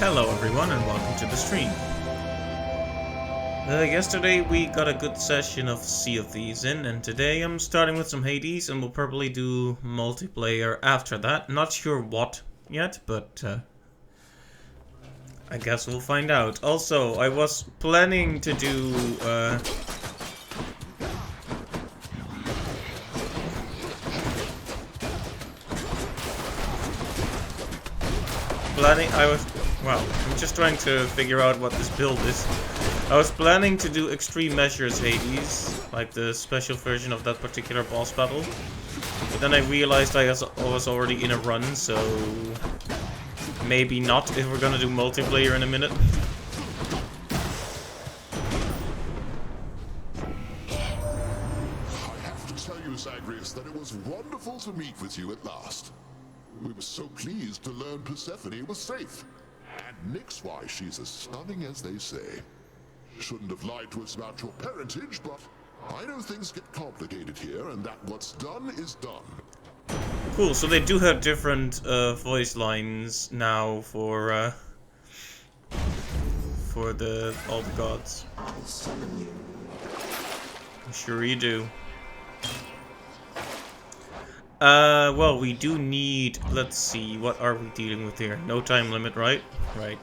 Hello everyone and welcome to the stream. Yesterday we got a good session of Sea of Thieves in, and today I'm starting with some Hades and we'll probably do multiplayer after that. Not sure what yet, but I guess we'll find out. Also, I was planning to do I'm just trying to figure out what this build is. I was planning to do Extreme Measures Hades, like the special version of that particular boss battle. But then I realized I was already in a run, so maybe not if we're gonna do multiplayer in a minute. I have to tell you, Zagreus, that it was wonderful to meet with you at last. We were so pleased to learn Persephone was safe. And Nyx-wise, she's as stunning as they say. Shouldn't have lied to us about your parentage, but I know things get complicated here, and that what's done is done. Cool, so they do have different voice lines now for all the gods. I'll summon you. Sure you do. Well, we do need, let's see, what are we dealing with here? No time limit, right? Right.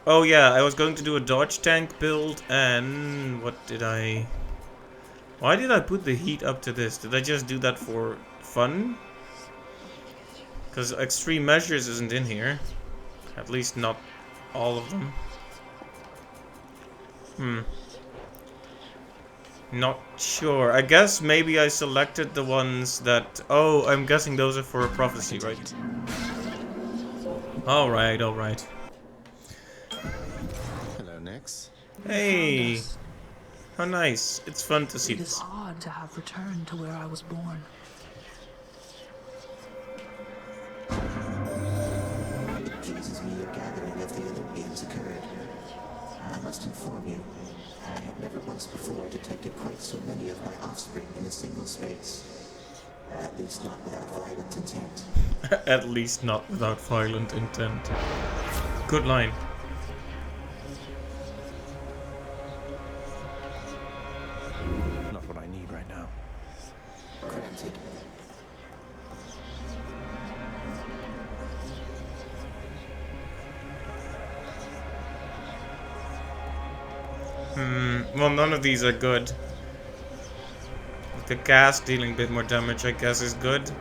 Oh yeah, I was going to do a dodge tank build, and what did I... Why did I put the heat up to this? Did I just do that for fun? Because Extreme Measures isn't in here. At least not all of them. Not sure. I guess maybe I selected the ones that... Oh, I'm guessing those are for a prophecy, right? Alright, alright. Hello, Nyx. Hey! How nice. It's fun to see It is this. odd to have returned to where I was born. It pleases me your gathering of the Olympians occurred. I must inform you, I have never once before detected quite so many of my offspring in a single space. At least not without violent intent. At least not without violent intent. Good line. Not what I need right now. Granted. Well, none of these are good. The gas dealing a bit more damage, I guess, is good.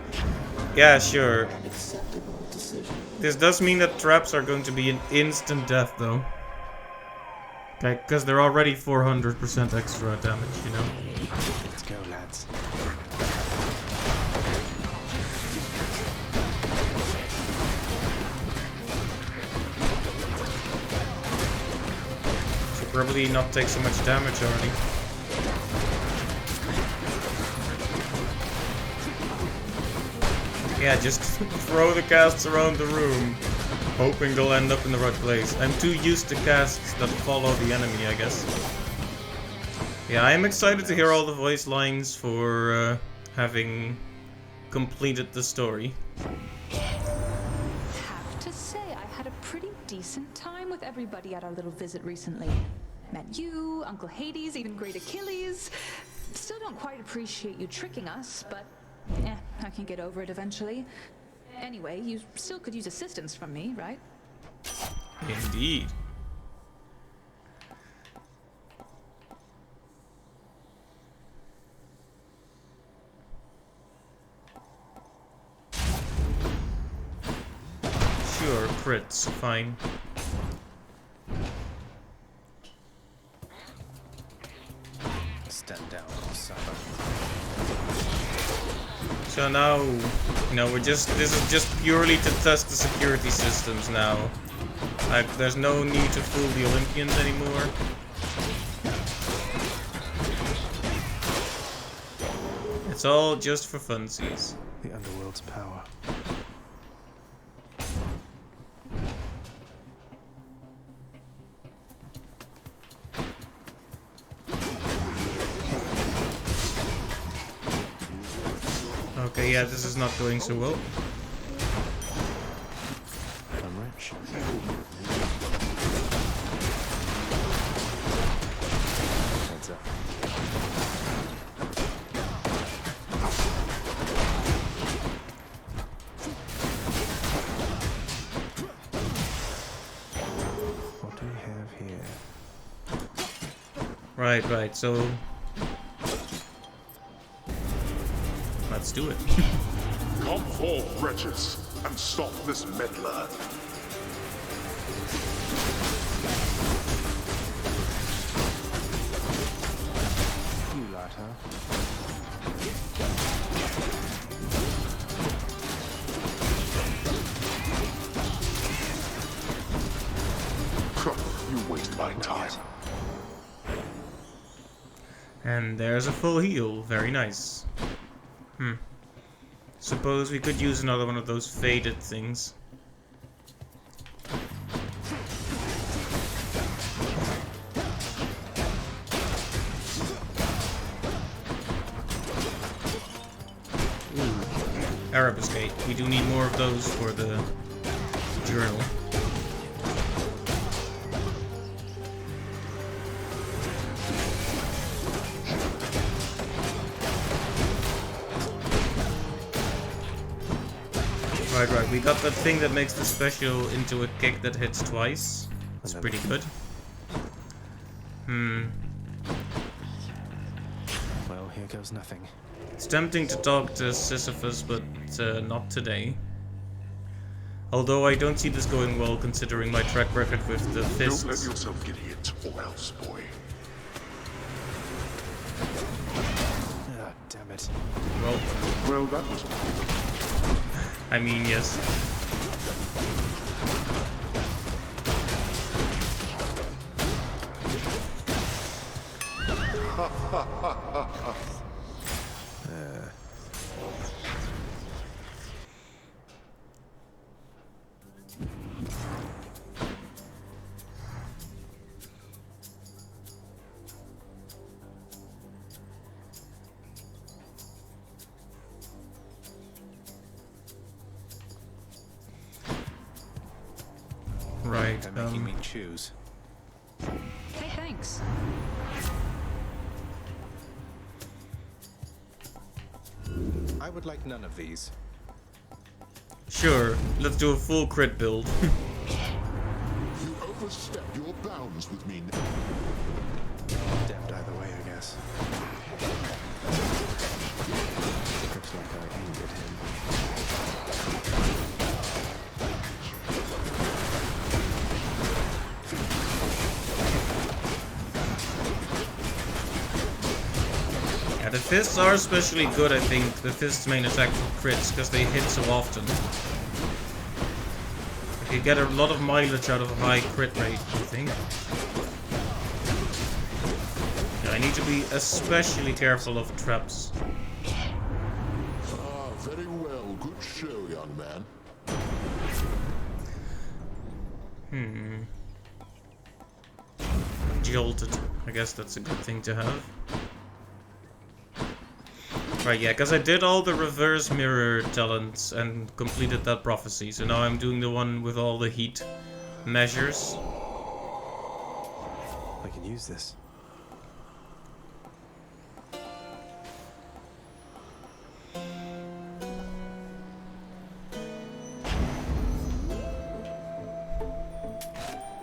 Yeah, sure. An acceptable decision. This does mean that traps are going to be an instant death, though. Okay, because they're already 400% extra damage, you know? Let's go, lads. Should probably not take so much damage already. Yeah, just throw the casts around the room, hoping they'll end up in the right place. I'm too used to casts that follow the enemy, I guess. Yeah, I am excited to hear all the voice lines for having completed the story. Have to say, I had a pretty decent time with everybody at our little visit recently. Met you, Uncle Hades, even Great Achilles. Still don't quite appreciate you tricking us, but I can get over it eventually. Anyway, you still could use assistance from me, right? Indeed. Sure, crits, fine. Stand down, son. So now, you know, this is just purely to test the security systems now. Like, there's no need to fool the Olympians anymore. It's all just for funsies. The underworld's power. Okay, yeah, this is not going so well. I'm rich. Right, so... let's do it. Come forth, wretches, and stop this meddler. You lot, huh? You waste my time. And there's a full heal. Very nice. Suppose we could use another one of those faded things. Ooh. Erebus Gate. We do need more of those for the journal. Right. We got that thing that makes the special into a kick that hits twice. That's pretty good. Well, here goes nothing. It's tempting to talk to Sisyphus, but not today. Although I don't see this going well, considering my track record with the fists. Don't let yourself get hit, or else, boy. Ah, damn it. Well, that was... I mean, yes. Right, They're making me choose. Hey, thanks. I would like none of these. Sure, let's do a full crit build. You overstepped your bounds with me. Damned either way, I guess. Looks like I aimed at him. Yeah, the fists are especially good, I think. The fists' main attack for crits, because they hit so often. You get a lot of mileage out of a high crit rate, I think. Yeah, I need to be especially careful of traps. Ah, very well. Good show, young man. Jolted. I guess that's a good thing to have. Right, yeah, because I did all the reverse mirror talents and completed that prophecy, so now I'm doing the one with all the heat measures. I can use this.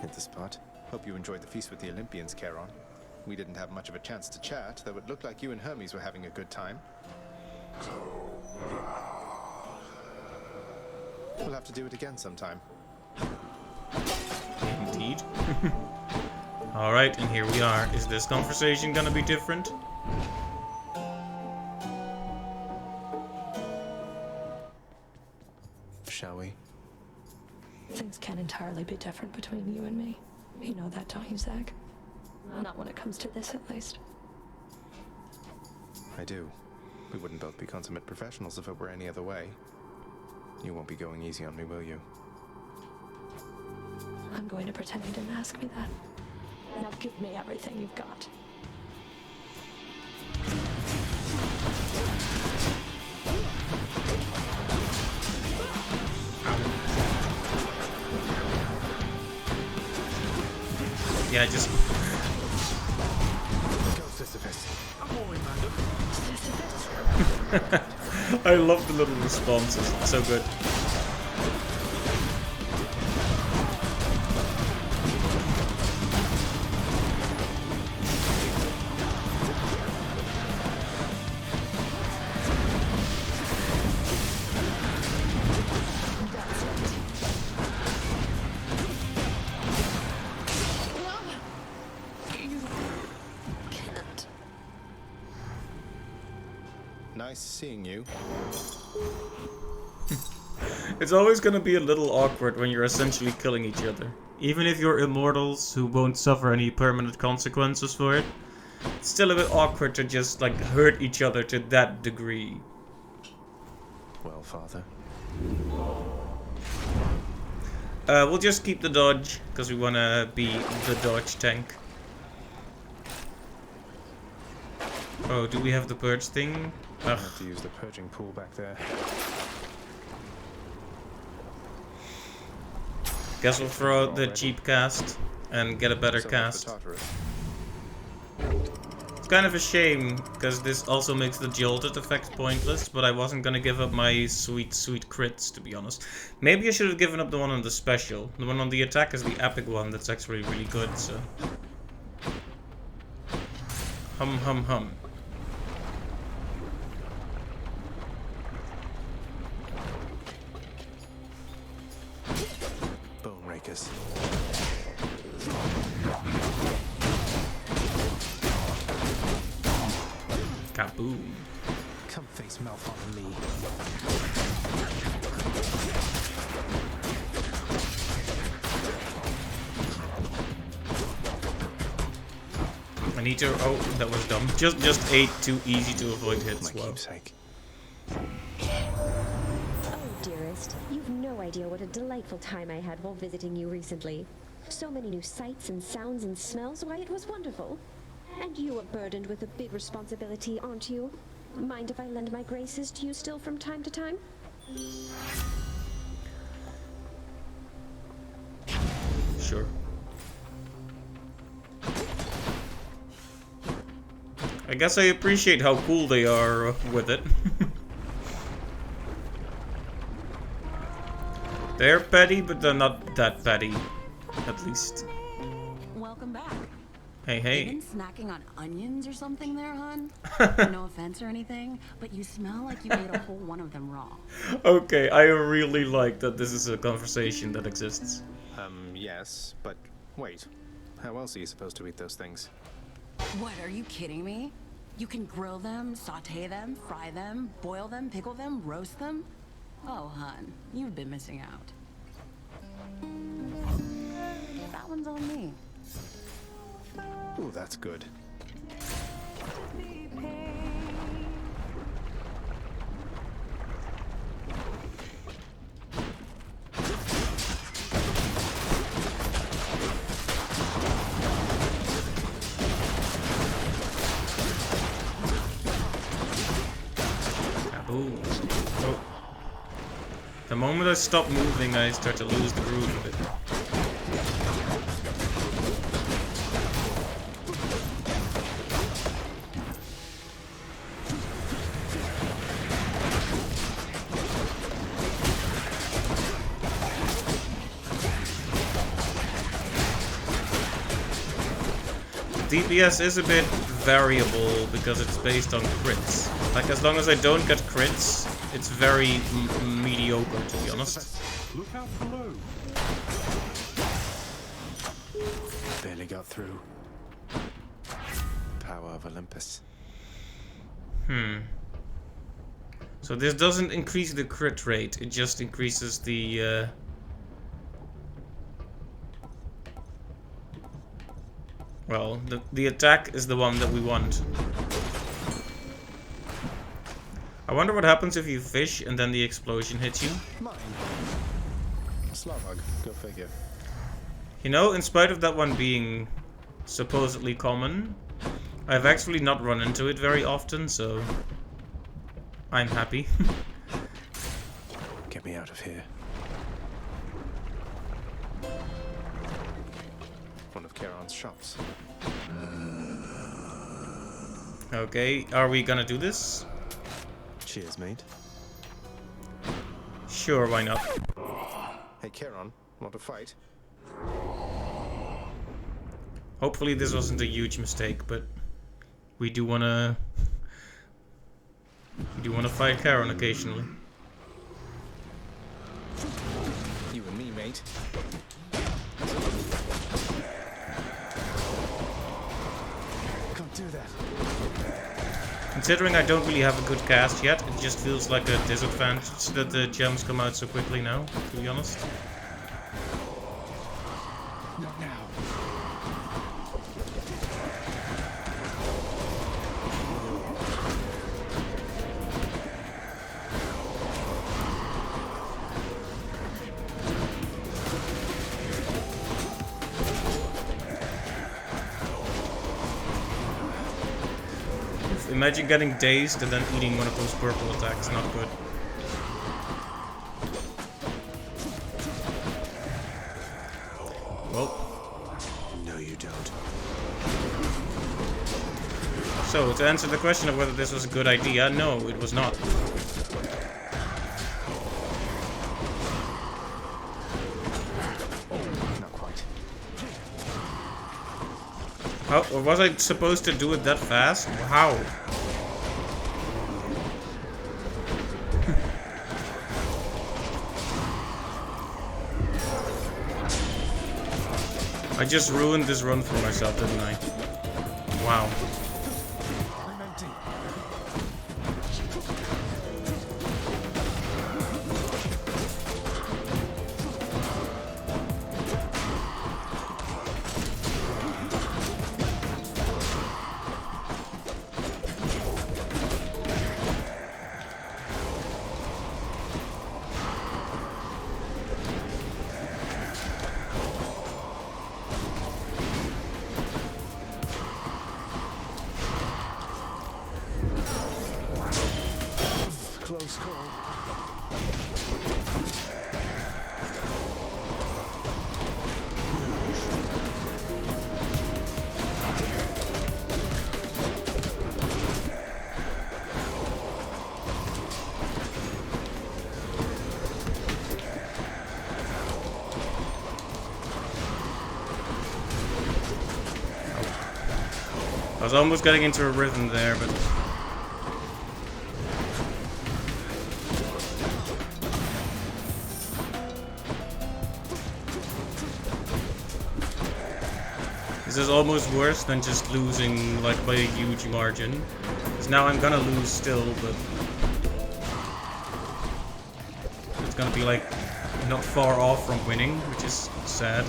Hit the spot. Hope you enjoyed the feast with the Olympians, Charon. We didn't have much of a chance to chat, though it looked like you and Hermes were having a good time. We'll have to do it again sometime. Indeed. Alright, and here we are. Is this conversation gonna be different? Shall we? Things can't entirely be different between you and me. You know that, don't you, Zach? Not when it comes to this, at least. I do. We wouldn't both be consummate professionals if it were any other way. You won't be going easy on me, will you? I'm going to pretend you didn't ask me that. Now give me everything you've got. Yeah, just... Go, Sisyphus. I love the little responses. It's so good. Nice seeing you. It's always gonna be a little awkward when you're essentially killing each other. Even if you're immortals who won't suffer any permanent consequences for it, it's still a bit awkward to just, like, hurt each other to that degree. Well, Father. We'll just keep the dodge, because we want to be the dodge tank. Oh, do we have the purge thing? I have to use the purging pool back there. Guess we'll throw out the cheap cast and get a better cast. It's kind of a shame, because this also makes the jolted effect pointless, but I wasn't gonna give up my sweet, sweet crits, to be honest. Maybe I should have given up the one on the special. The one on the attack is the epic one that's actually really good, so... Hum hum hum. Bone rakers. Kaboom. Come face Malphon and me. I need to... Oh, that was dumb. Just ate too easy to avoid hits. My Wow. keepsake. Oh, dearest, you've no idea what a delightful time I had while visiting you recently. So many new sights and sounds and smells, why, it was wonderful. And you are burdened with a big responsibility, aren't you? Mind if I lend my graces to you still from time to time? Sure. I guess I appreciate how cool they are with it. They're petty, but they're not that petty. At least. Welcome back. Hey, You hey. been snacking on onions or something there, hun? No offense or anything, but you smell like you ate a whole one of them raw. Okay, I really like that this is a conversation that exists. Yes, but wait. How else are you supposed to eat those things? What, are you kidding me? You can grill them, saute them, fry them, boil them, pickle them, roast them? Oh, hun, you've been missing out. That one's on me. Ooh, that's good. Kaboom. Oh. The moment I stop moving, I start to lose the groove of it. DPS is a bit variable because it's based on crits. Like, as long as I don't get crits, it's very mediocre, to be honest. Look out below. Barely got through. Power of Olympus. So this doesn't increase the crit rate, it just increases the... Well, the attack is the one that we want. I wonder what happens if you fish and then the explosion hits you. Mine. Slavog, go figure. You know, in spite of that one being supposedly common, I've actually not run into it very often, so I'm happy. Get me out of here. One of Charon's shops. Okay, are we gonna do this? Cheers, mate. Sure, why not? Hey, Charon, want to fight? Hopefully this wasn't a huge mistake, but we do wanna fight Charon occasionally. You and me, mate. Can't do that. Considering I don't really have a good cast yet, it just feels like a disadvantage that the gems come out so quickly now, to be honest. Not now. Imagine getting dazed and then eating one of those purple attacks, not good. Well. No, you don't. So, to answer the question of whether this was a good idea, no, it was not. Not quite. How, or was I supposed to do it that fast? How? I just ruined this run for myself, didn't I? Wow. I'm empty. Close call. I was almost getting into a rhythm there, but... This is almost worse than just losing, like, by a huge margin. Because now I'm gonna lose still, but... It's gonna be, like, not far off from winning, which is sad.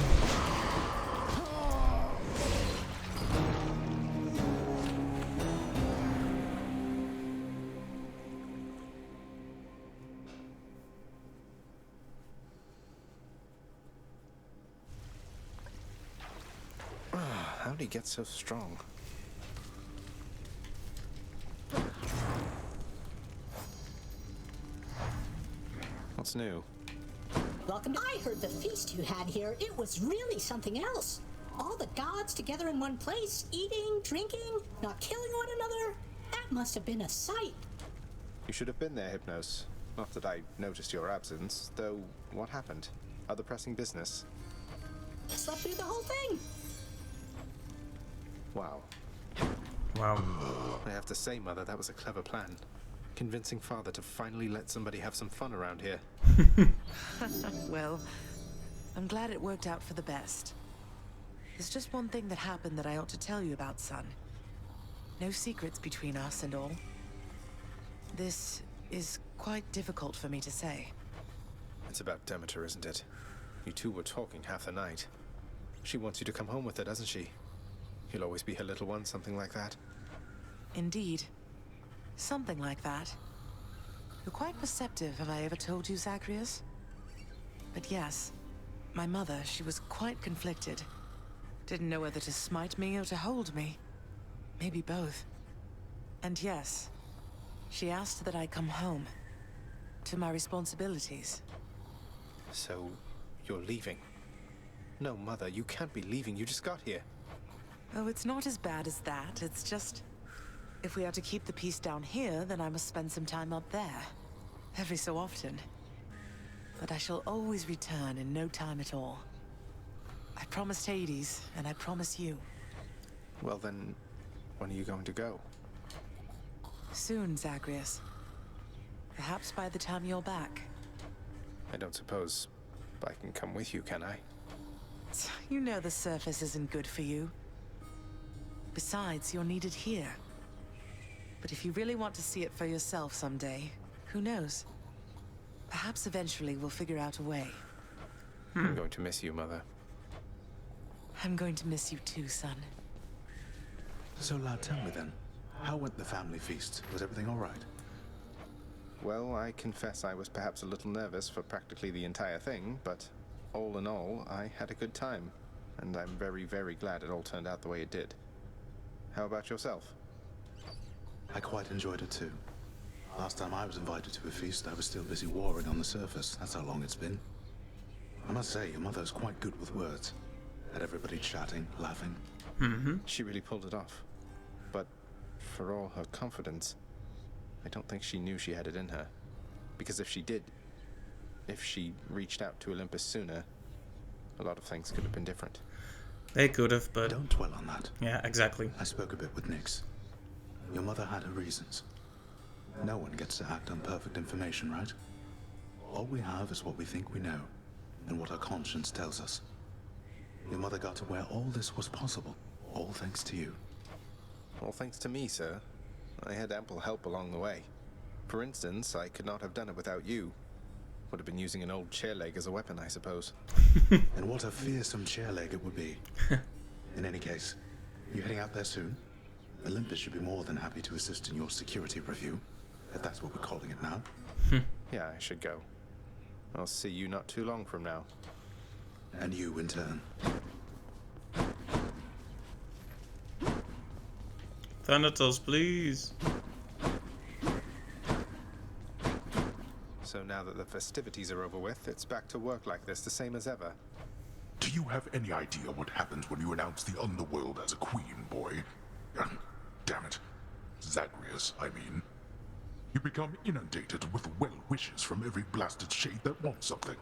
How did he get so strong? What's new? Welcome. I heard the feast you had here. It was really something else. All the gods together in one place, eating, drinking, not killing one another. That must have been a sight. You should have been there, Hypnos. Not that I noticed your absence, though. What happened? Other pressing business? Slept through the whole thing. Wow. Wow. I have to say, Mother, that was a clever plan. Convincing Father to finally let somebody have some fun around here. Well, I'm glad it worked out for the best. There's just one thing that happened that I ought to tell you about, son. No secrets between us and all. This is quite difficult for me to say. It's about Demeter, isn't it? You two were talking half the night. She wants you to come home with her, doesn't she? You'll always be her little one, something like that. Indeed. Something like that. You're quite perceptive, have I ever told you, Zacharias? But yes, my mother, she was quite conflicted. Didn't know whether to smite me or to hold me. Maybe both. And yes, she asked that I come home. To my responsibilities. So, you're leaving? No, Mother, you can't be leaving. You just got here. Oh, it's not as bad as that. It's just... if we are to keep the peace down here, then I must spend some time up there. Every so often. But I shall always return in no time at all. I promised Hades, and I promise you. Well then, when are you going to go? Soon, Zagreus. Perhaps by the time you're back. I don't suppose I can come with you, can I? You know the surface isn't good for you. Besides, you're needed here. But if you really want to see it for yourself someday, who knows? Perhaps eventually we'll figure out a way. I'm going to miss you, Mother. I'm going to miss you too, son. So, lad, tell me then, how went the family feast? Was everything all right? Well, I confess I was perhaps a little nervous for practically the entire thing, but all in all, I had a good time. And I'm very, very glad it all turned out the way it did. How about yourself? I quite enjoyed it too. Last time I was invited to a feast, I was still busy warring on the surface. That's how long it's been. I must say, your mother's quite good with words. Had everybody chatting, laughing. She really pulled it off. But for all her confidence, I don't think she knew she had it in her. Because if she did, if she reached out to Olympus sooner, a lot of things could have been different. They could have, but... Don't dwell on that. Yeah, exactly. I spoke a bit with Nyx. Your mother had her reasons. No one gets to act on perfect information, right? All we have is what we think we know, and what our conscience tells us. Your mother got to where all this was possible, all thanks to you. All thanks to me, sir. I had ample help along the way. For instance, I could not have done it without you. Would have been using an old chair leg as a weapon, I suppose. And what a fearsome chair leg it would be. In any case, you heading out there soon? Olympus should be more than happy to assist in your security review, if that's what we're calling it now. Yeah, I should go. I'll see you not too long from now. And you in turn. Thanatos, please. So now that the festivities are over with, it's back to work like this, the same as ever. Do you have any idea what happens when you announce the underworld as a queen, boy? Damn it. Zagreus, I mean. You become inundated with well wishes from every blasted shade that wants something.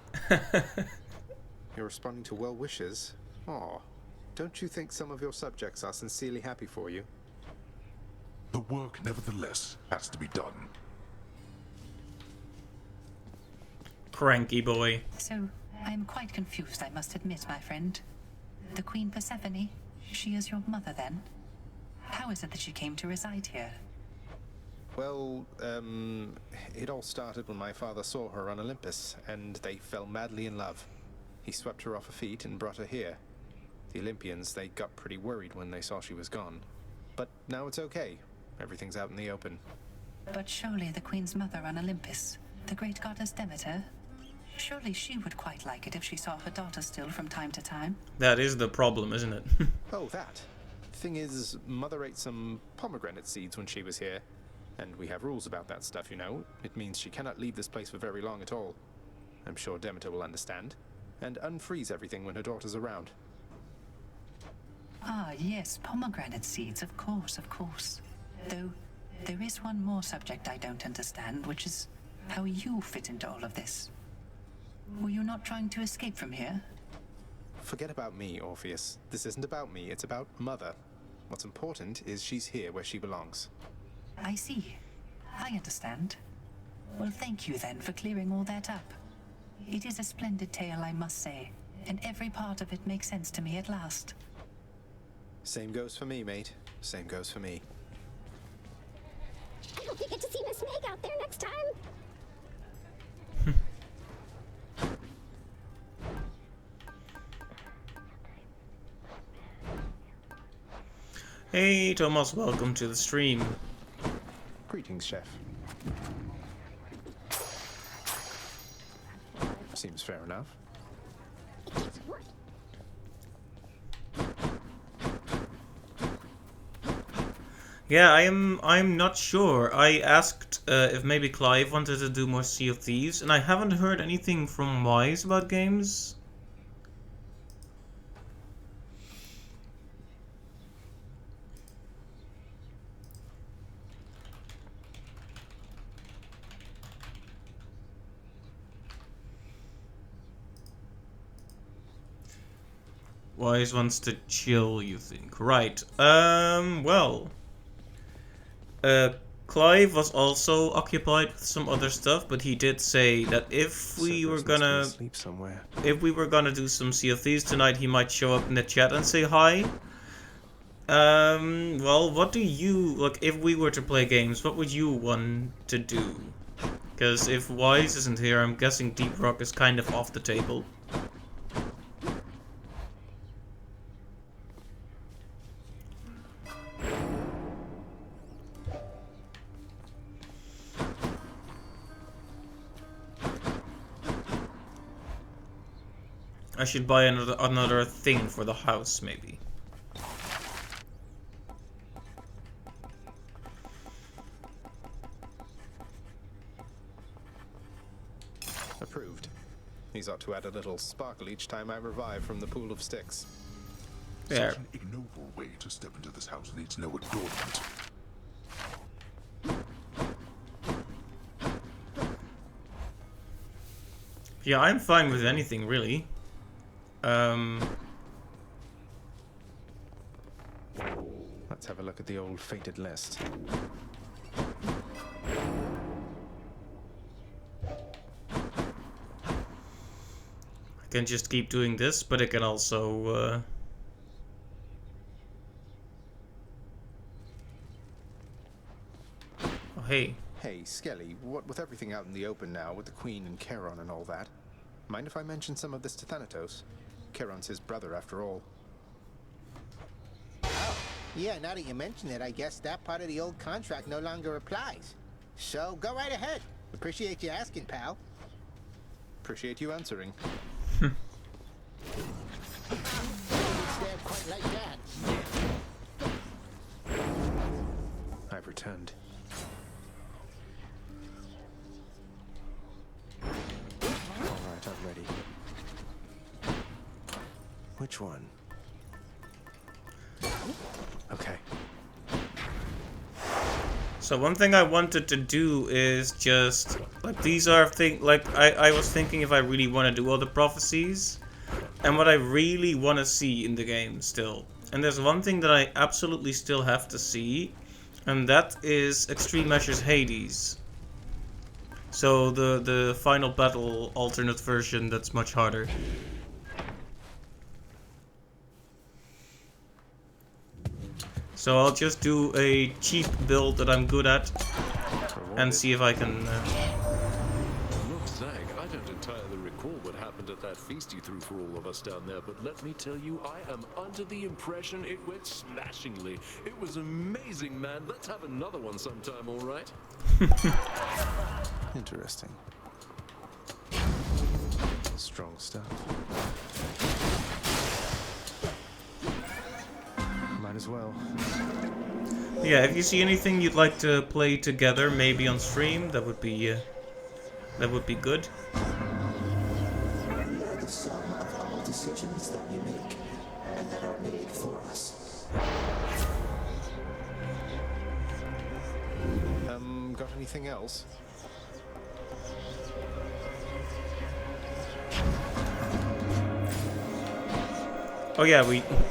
You're responding to well wishes? Aw. Don't you think some of your subjects are sincerely happy for you? The work, nevertheless, has to be done. Cranky boy. So, I'm quite confused, I must admit, my friend. The Queen Persephone, she is your mother then? How is it that she came to reside here? Well, it all started when my father saw her on Olympus, and they fell madly in love. He swept her off her feet and brought her here. The Olympians, they got pretty worried when they saw she was gone. But now it's okay. Everything's out in the open. But surely the Queen's mother on Olympus, the great goddess Demeter, surely she would quite like it if she saw her daughter still from time to time. That is the problem, isn't it? Oh, that. Thing is, Mother ate some pomegranate seeds when she was here. And we have rules about that stuff, you know. It means she cannot leave this place for very long at all. I'm sure Demeter will understand. And unfreeze everything when her daughter's around. Ah, yes, pomegranate seeds, of course, of course. Though, there is one more subject I don't understand, which is how you fit into all of this. Were you not trying to escape from here? Forget about me, Orpheus. This isn't about me, it's about Mother. What's important is she's here where she belongs. I see. I understand. Well, thank you then for clearing all that up. It is a splendid tale, I must say, and every part of it makes sense to me at last. Same goes for me, mate. Same goes for me. I hope you get to see Miss Meg out there next time. Hey, Thomas, welcome to the stream. Greetings, Chef. Seems fair enough. Yeah, I'm not sure. I asked if maybe Clive wanted to do more Sea of Thieves, and I haven't heard anything from Wise about games. Wise wants to chill, you think? Right. Well. Clive was also occupied with some other stuff, but he did say that if we were gonna sleep somewhere. If we were gonna do some Sea of Thieves tonight, he might show up in the chat and say hi. Well, what do you, like, if we were to play games, what would you want to do? Because if Wise isn't here, I'm guessing Deep Rock is kind of off the table. I should buy another thing for the house, maybe. Approved. These ought to add a little sparkle each time I revive from the pool of sticks. There. Such an ignoble way to step into this house needs no adornment. Yeah, I'm fine with anything, really. Let's have a look at the old fated list. I can just keep doing this, but I can also... Oh, hey. Hey, Skelly, what with everything out in the open now, with the Queen and Charon and all that, mind if I mention some of this to Thanatos? Charon's his brother, after all. Yeah, now that you mention it, I guess that part of the old contract no longer applies. So, go right ahead. Appreciate you asking, pal. Appreciate you answering. It's there quite like that. I've returned. Alright, I'm ready. Which one? Okay. So one thing I wanted to do is just, like, these are things, like, I was thinking if I really want to do all the prophecies, and what I really want to see in the game still. And there's one thing that I absolutely still have to see, and that is Extreme Measures Hades. So the final battle alternate version that's much harder. So I'll just do a cheap build that I'm good at and see if I can... Look, Zag, I don't entirely recall what happened at that feast you threw for all of us down there, but let me tell you, I am under the impression it went smashingly. It was amazing, man. Let's have another one sometime, all right? Interesting. Strong stuff. Might as well. Yeah, if you see anything you'd like to play together, maybe on stream, that would be good. We are the sum of all decisions that we make, and that are made for us. Got anything else? Oh yeah,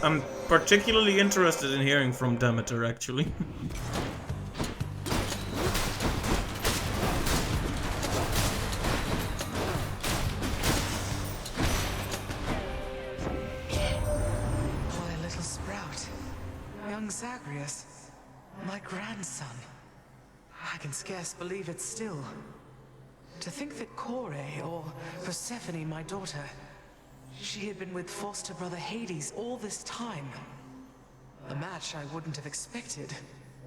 I'm particularly interested in hearing from Demeter, actually. My little sprout. Young Zagreus. My grandson. I can scarce believe it still. To think that Kore, or Persephone, my daughter, she had been with foster brother Hades all this time. A match I wouldn't have expected,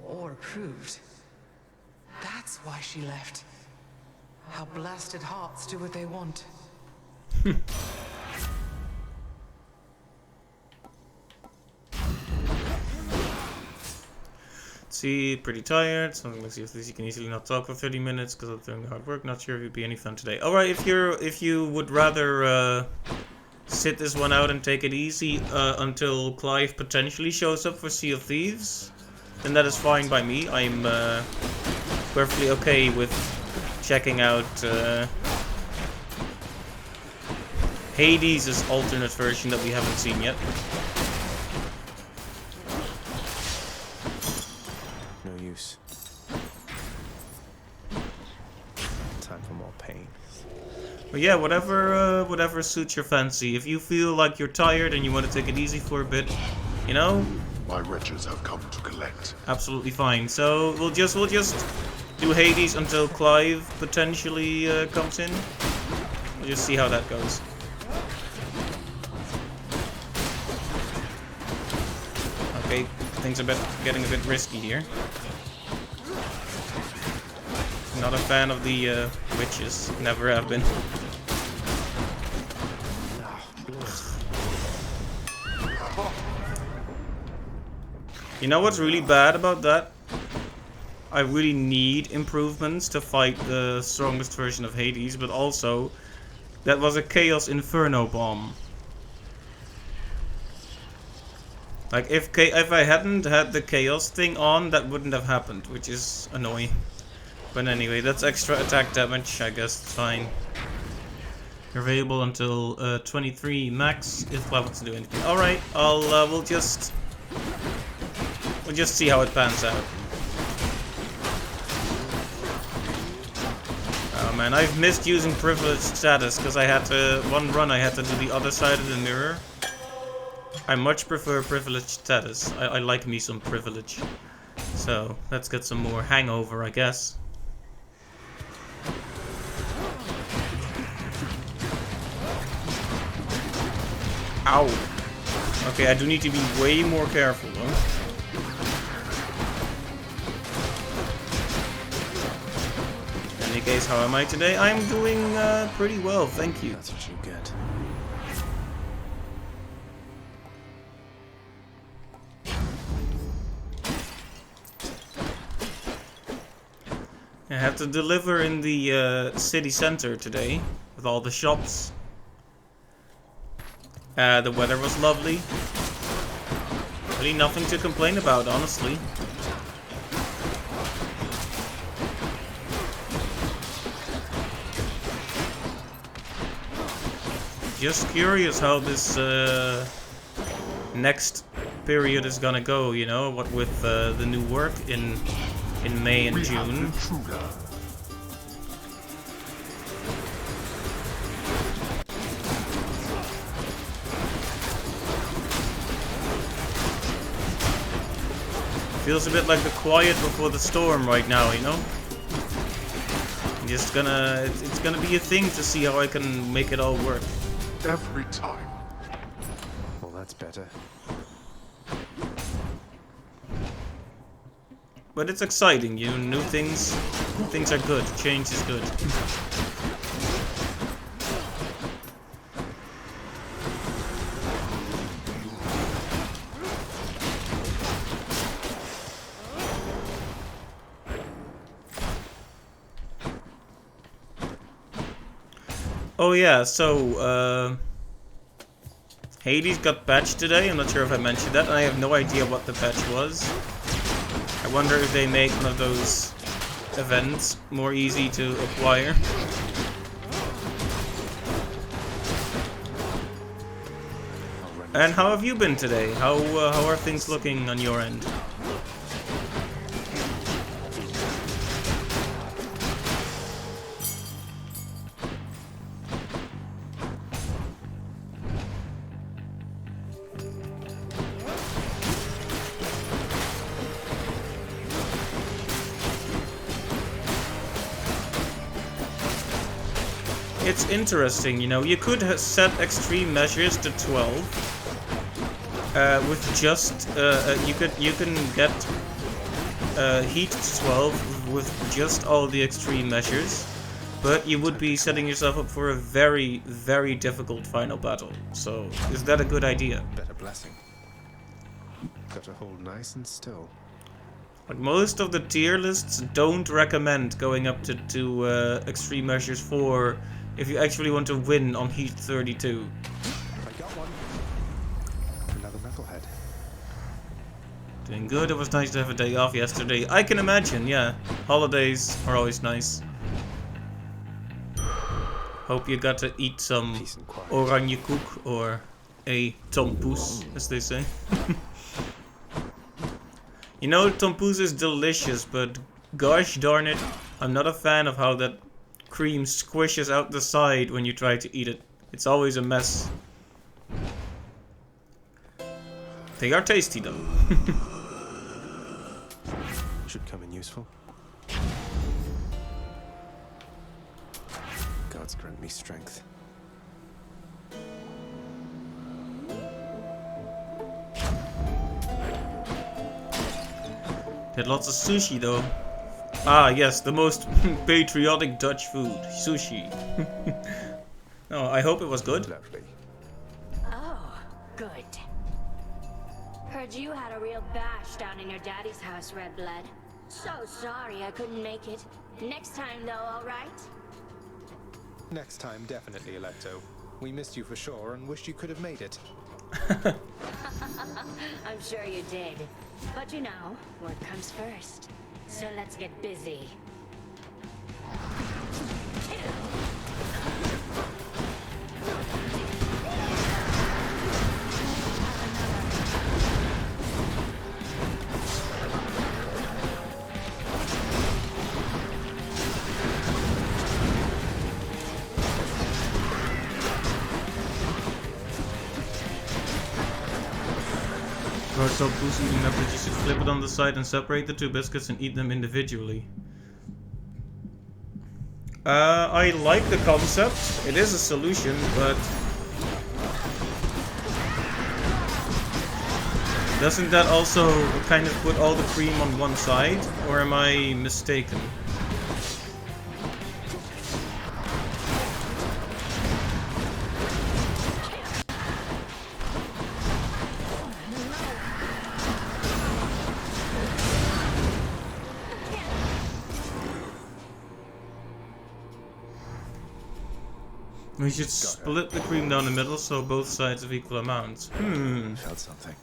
or approved. That's why she left. How blasted hearts do what they want. See, pretty tired. Something like this. You can easily not talk for 30 minutes because I'm doing hard work. Not sure if it'd be any fun today. All right, if you would rather sit this one out and take it easy until Clive potentially shows up for Sea of Thieves, then that is fine by me. I'm perfectly okay with checking out Hades' alternate version that we haven't seen yet. No use. Time for more pain. But yeah, whatever suits your fancy. If you feel like you're tired and you want to take it easy for a bit, you know, My wretches have come to collect. Absolutely fine. So we'll just do Hades until Clive potentially comes in. We'll just see how that goes. Okay, things are getting a bit risky here. Not a fan of the witches. Never have been. You know what's really bad about that? I really need improvements to fight the strongest version of Hades, but also that was a Chaos Inferno bomb. Like if I hadn't had the Chaos thing on, that wouldn't have happened, which is annoying. But anyway, that's extra attack damage. I guess it's fine. You're available until 23 max if Clive wants to do anything. All right, we'll just see how it pans out. Oh man, I've missed using privileged status because I had to I had to do the other side of the mirror. I much prefer privileged status. I like me some privilege. So let's get some more hangover, I guess. Ow. Okay, I do need to be way more careful though. In any case, how am I today? I'm doing pretty well, thank you. That's what you get. I have to deliver in the city center today with all the shops. The weather was lovely. Really nothing to complain about, honestly. Just curious how this next period is gonna go, you know, what with the new work in May and June. Feels a bit like the quiet before the storm right now, you know? It's gonna be a thing to see how I can make it all work. Every time. Well, that's better. But it's exciting, you know, new things are good, change is good. Oh yeah, so Hades got patched today. I'm not sure if I mentioned that. I have no idea what the patch was. I wonder if they make one of those events more easy to acquire. And how have you been today? How are things looking on your end? It's interesting, you know, you could set extreme measures to 12. With just you can get heat to 12 with just all the extreme measures, but you would be setting yourself up for a very, very difficult final battle. So, is that a good idea? Better blessing. Got to hold nice and still. Like most of the tier lists don't recommend going up to extreme measures 4 if you actually want to win on heat 32. I got one. Another metalhead. Doing good. It was nice to have a day off yesterday. I can imagine, yeah. Holidays are always nice. Hope you got to eat some oranje koek or a tompoes, as they say. You know, tompoes is delicious, but gosh darn it, I'm not a fan of how that cream squishes out the side when you try to eat it. It's always a mess. They are tasty though. Should come in useful. Gods grant me strength. Had lots of sushi though. Ah yes, the most patriotic Dutch food, sushi. Oh, I hope it was good. Lovely. Oh, good. Heard you had a real bash down in your daddy's house, Red Blood. So sorry I couldn't make it. Next time though, alright? Next time, definitely, Electo. We missed you for sure and wished you could have made it. I'm sure you did. But you know, work comes first. So let's get busy. So Bruce eating up that you should flip it on the side and separate the two biscuits and eat them individually. I like the concept. It is a solution, but doesn't that also kind of put all the cream on one side? Or am I mistaken? We should split the cream down the middle so both sides have equal amounts. Felt something.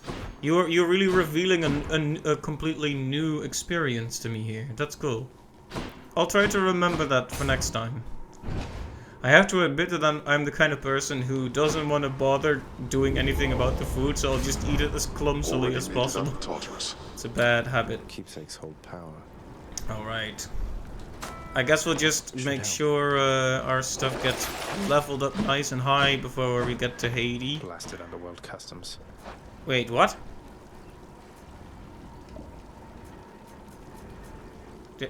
You're really revealing a completely new experience to me here. That's cool. I'll try to remember that for next time. I have to admit that I'm the kind of person who doesn't want to bother doing anything about the food, so I'll just eat it as clumsily as possible. It's a bad habit. Keepsakes hold power. Alright. I guess we'll just make sure our stuff gets leveled up nice and high before we get to Haiti. Blasted underworld customs. Wait, what?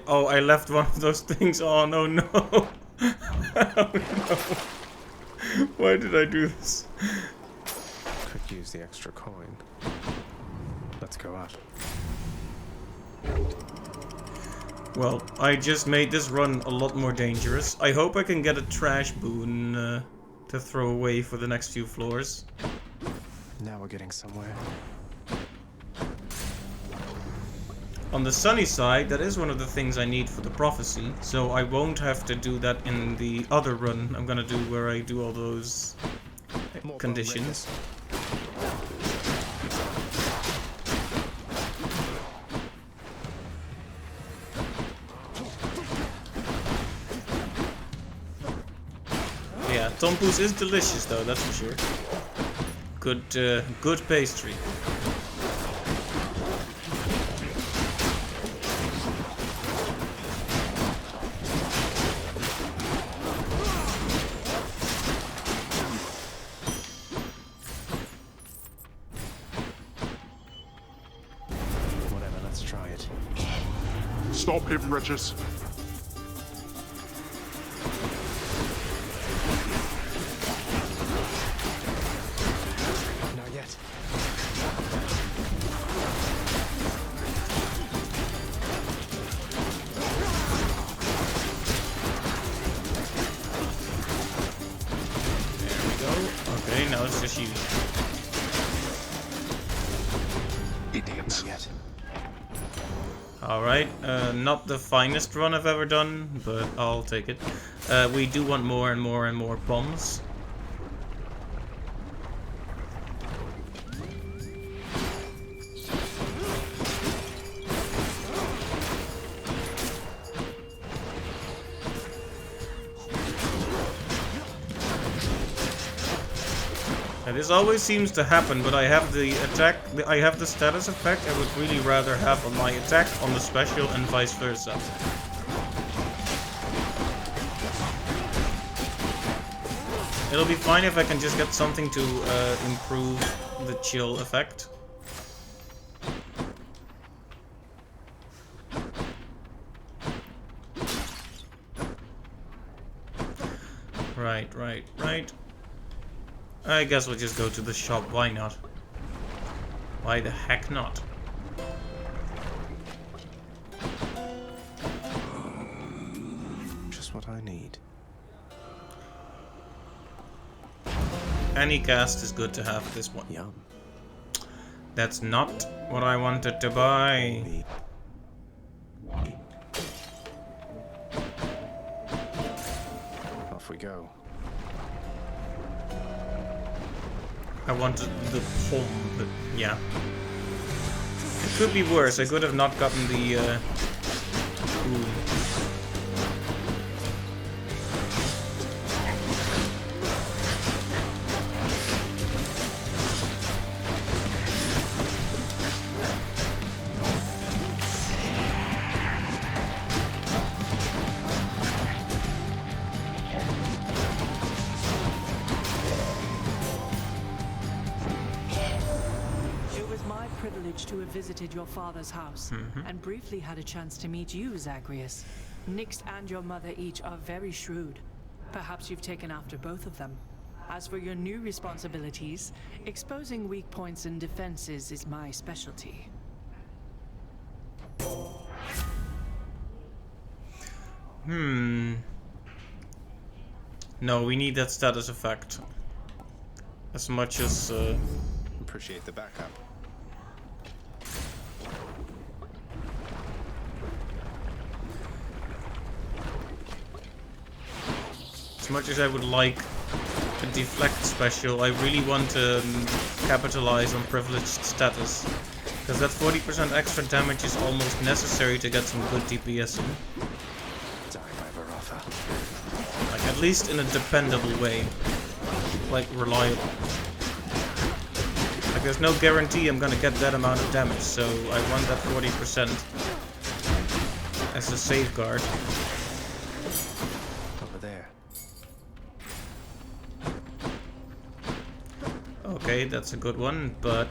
Oh, I left one of those things on. Oh no. Oh no. Why did I do this? Could use the extra coin. Let's go up. Well, I just made this run a lot more dangerous. I hope I can get a trash boon to throw away for the next few floors. Now we're getting somewhere. On the sunny side, that is one of the things I need for the prophecy, so I won't have to do that in the other run I'm gonna do where I do all those conditions. Yeah, tompous is delicious though, that's for sure. Good pastry. Whatever, let's try it. Stop him, Regis. Not yet. There we go. Okay, now it's just you. Idiots. Not yet. Alright, not the finest run I've ever done, but I'll take it. We do want more and more and more bombs. This always seems to happen, but I have the I have the status effect I would really rather have on my attack on the special and vice versa. It'll be fine if I can just get something to improve the chill effect. Right. I guess we'll just go to the shop. Why not? Why the heck not? Just what I need. Any cast is good to have this one. Yum. That's not what I wanted to buy. Off we go. I wanted the pom, but yeah. It could be worse. I could have not gotten the ooh. To have visited your father's house, and briefly had a chance to meet you, Zagreus. Nyx and your mother each are very shrewd. Perhaps you've taken after both of them. As for your new responsibilities, exposing weak points and defenses is my specialty. No, we need that status effect. As much as Appreciate the backup. as much as I would like a deflect special, I really want to capitalize on privileged status. Because that 40% extra damage is almost necessary to get some good DPS in. Like, at least in a dependable way. Like, reliable. Like, there's no guarantee I'm gonna get that amount of damage, so I want that 40% as a safeguard. Over there. Okay, that's a good one, but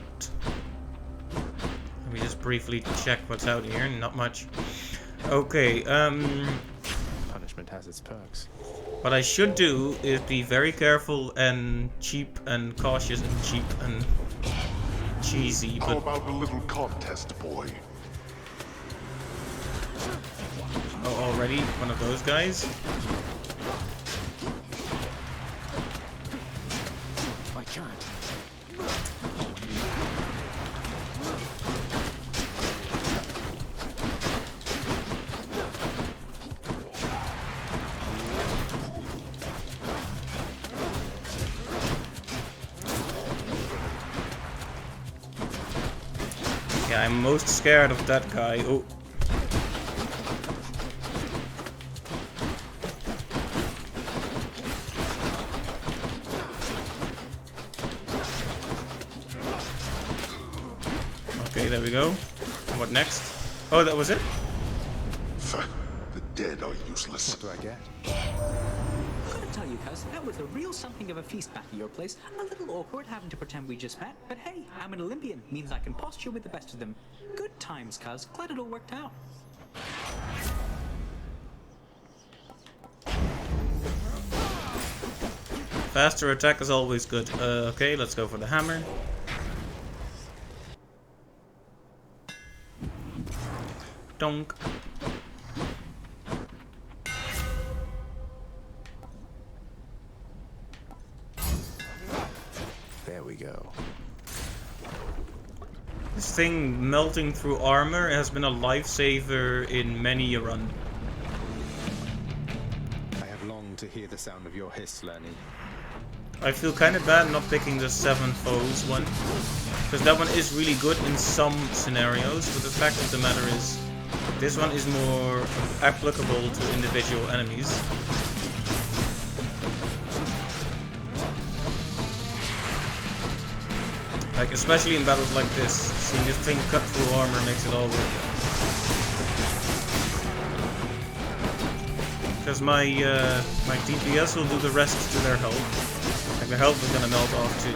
let me just briefly check what's out here. Not much. Okay, Punishment has its perks. what I should do is be very careful and cheap and cautious and cheap and cheesy, How but about a little contest, boy? oh, already one of those guys? I can't. Yeah, I'm most scared of that guy. Oh. Okay, there we go. What next? Oh, that was it? The dead are useless. What do I get? Gotta tell you, cuz, that was a real something of a feast back at your place. A little awkward having to pretend we just met, but hey, I'm an Olympian. Means I can posture with the best of them. Good times, cuz. Glad it all worked out. Faster attack is always good. Okay, let's go for the hammer. Donk. There we go. This thing melting through armor has been a lifesaver in many a run. I have longed to hear the sound of your hiss, Lenny. I feel kind of bad not picking the 7 foes one, because that one is really good in some scenarios, but the fact of the matter is, this one is more applicable to individual enemies. Like, especially in battles like this, seeing this thing cut through armor makes it all worth it. Because my DPS will do the rest to their health. Like, their health is gonna melt off too.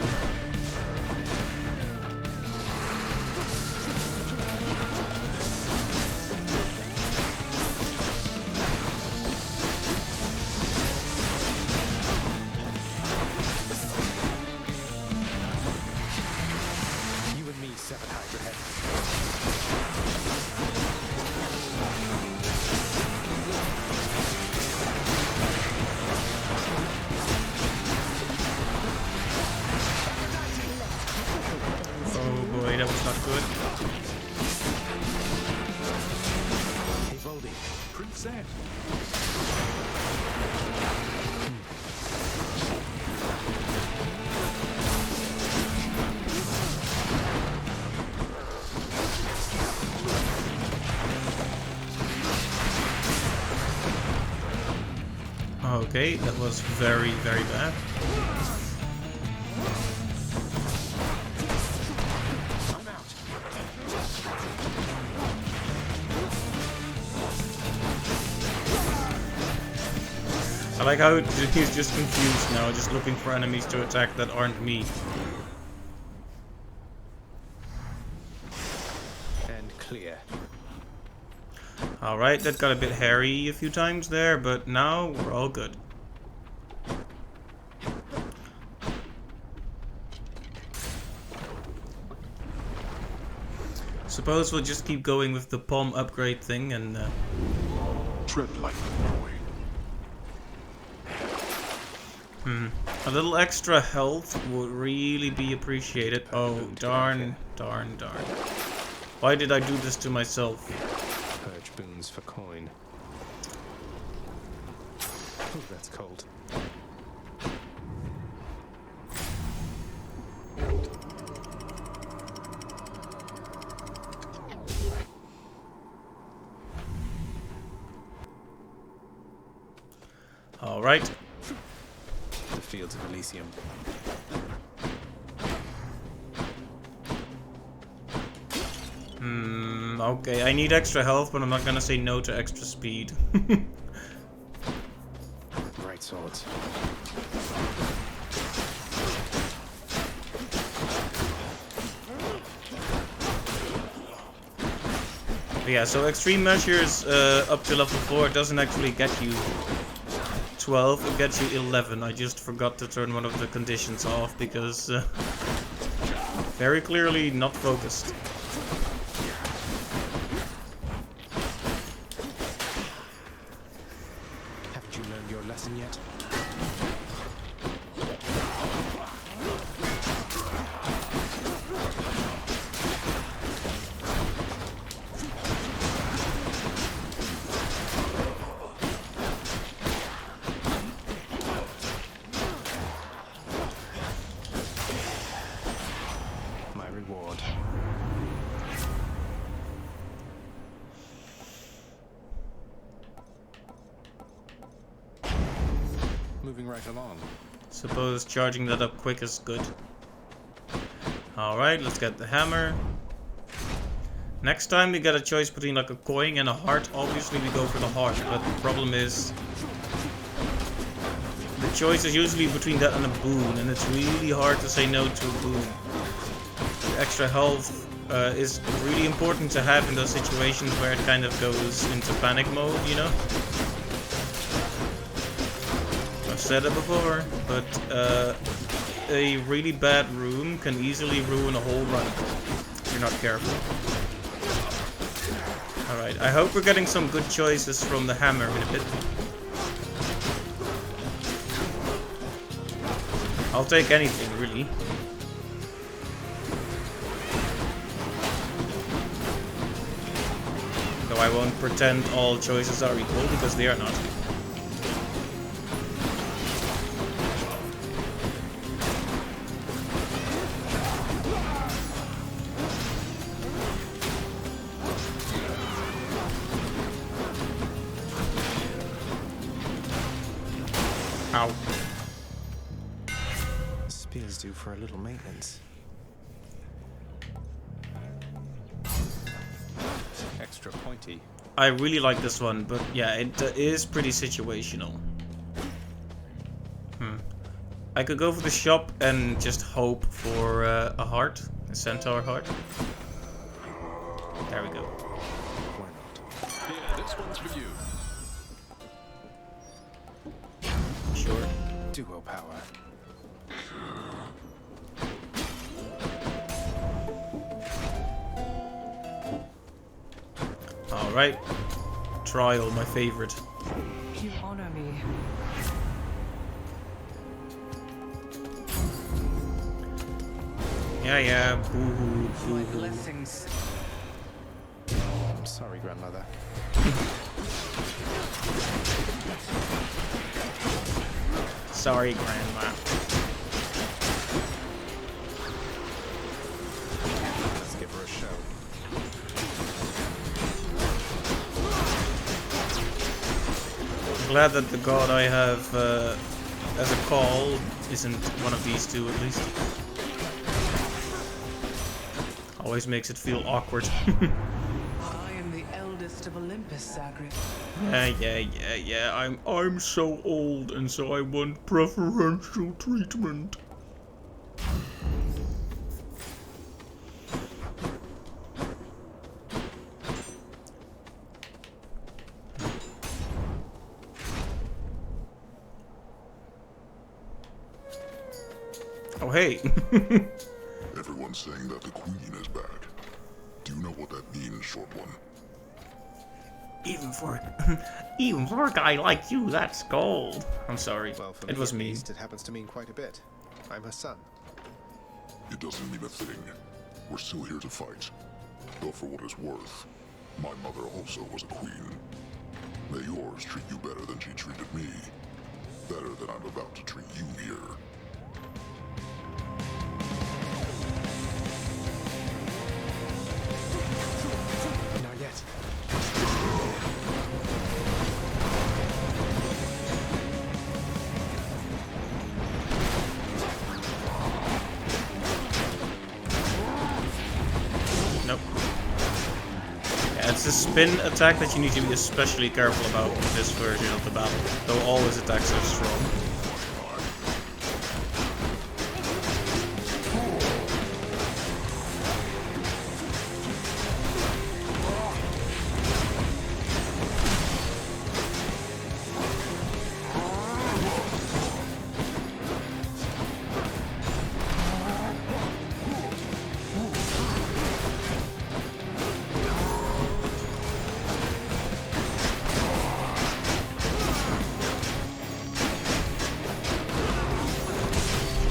said. Okay, that was very, very bad. I like how he's just confused now, just looking for enemies to attack that aren't me. And clear. Alright, that got a bit hairy a few times there, but now we're all good. Suppose we'll just keep going with the palm upgrade thing and tread lightly, boy. A little extra health would really be appreciated. Oh, darn. Why did I do this to myself? Purge boons for coin. Oh, that's cold. All right. The fields of Elysium. Okay, I need extra health, but I'm not gonna say no to extra speed. Right swords. Yeah, so extreme measures up to level 4 doesn't actually get you 12, it gets you 11. I just forgot to turn one of the conditions off because very clearly not focused. Haven't you learned your lesson yet? My reward. Moving right along. Suppose charging that up quick is good. Alright, let's get the hammer. Next time we get a choice between like a coin and a heart, obviously we go for the heart, but the problem is the choice is usually between that and a boon, and it's really hard to say no to a boon. The extra health is really important to have in those situations where it kind of goes into panic mode, you know? I've said it before, but a really bad room can easily ruin a whole run if you're not careful. Alright, I hope we're getting some good choices from the hammer in a bit. I'll take anything, really. Though I won't pretend all choices are equal, because they are not. Ow. Spears due for a little maintenance. Extra pointy. I really like this one, but yeah, it is pretty situational. I could go for the shop and just hope for a heart, a centaur heart. There we go. Why not? Here, this one's for you. Sure. Duo power. Alright. Trial, my favorite. You honor me. Yeah, boo-hoo, My boo-hoo. blessings. I'm sorry, grandmother. Sorry, Grandma. Let's give her a show. I'm glad that the god I have as a call isn't one of these two, at least. Always makes it feel awkward. I am the eldest of Olympus, Zagreus. Yeah. I'm so old, and so I want preferential treatment. Oh, hey. Everyone's saying that the Queen is back. Do you know what that means, short one? Even for a guy like you, that's gold. I'm sorry. Well, for it was at me. least, it happens to mean quite a bit. I'm her son. It doesn't mean a thing. We're still here to fight. Though for what it's worth, my mother also was a queen. May yours treat you better than she treated me. Better than I'm about to treat you here. Not yet. Nope. Yeah, it's a spin attack that you need to be especially careful about with this version of the battle, though all his attacks are strong.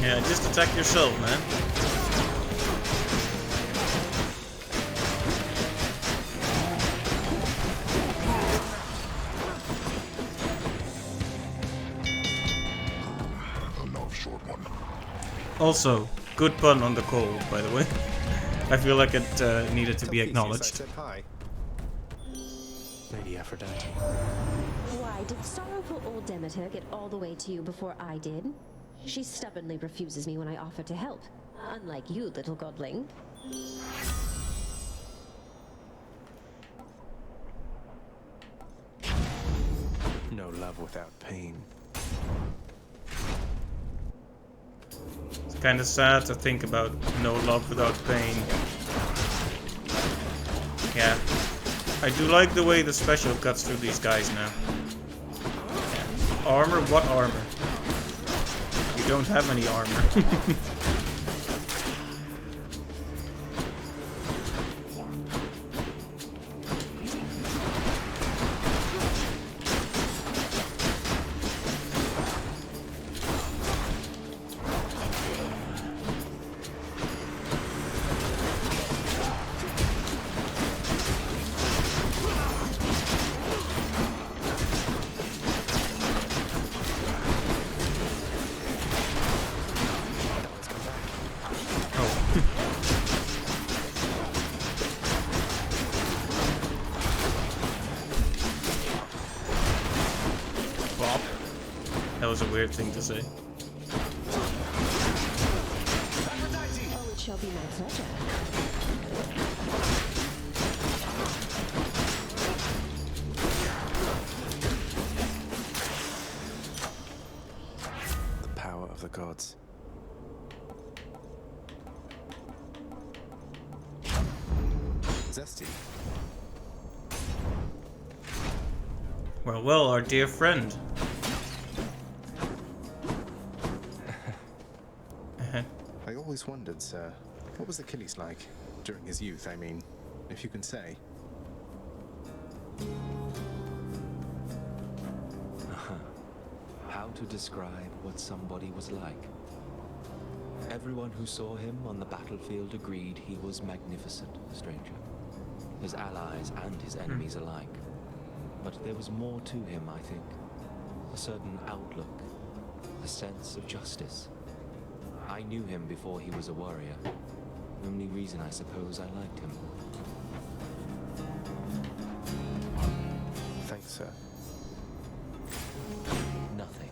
Yeah, just attack yourself, man. Enough, short one. Also, good pun on the cold, by the way. I feel like it needed to be acknowledged. Lady Aphrodite. Why, did sorrowful old Demeter get all the way to you before I did? She stubbornly refuses me when I offer to help. Unlike you, little godling. No love without pain. It's kind of sad to think about no love without pain. Yeah. I do like the way the special cuts through these guys now. Yeah. Armor? What armor? You don't have any armor. That was a weird thing to say. Oh, it shall be my pleasure. The power of the gods. Zesty. Well, our dear friend. I always wondered, sir, what was Achilles like? During his youth, I mean, if you can say. How to describe what somebody was like? Everyone who saw him on the battlefield agreed he was magnificent, stranger. His allies and his enemies alike. But there was more to him, I think. A certain outlook. a sense of justice. I knew him before he was a warrior. Only reason I suppose I liked him. Thanks, sir. Nothing.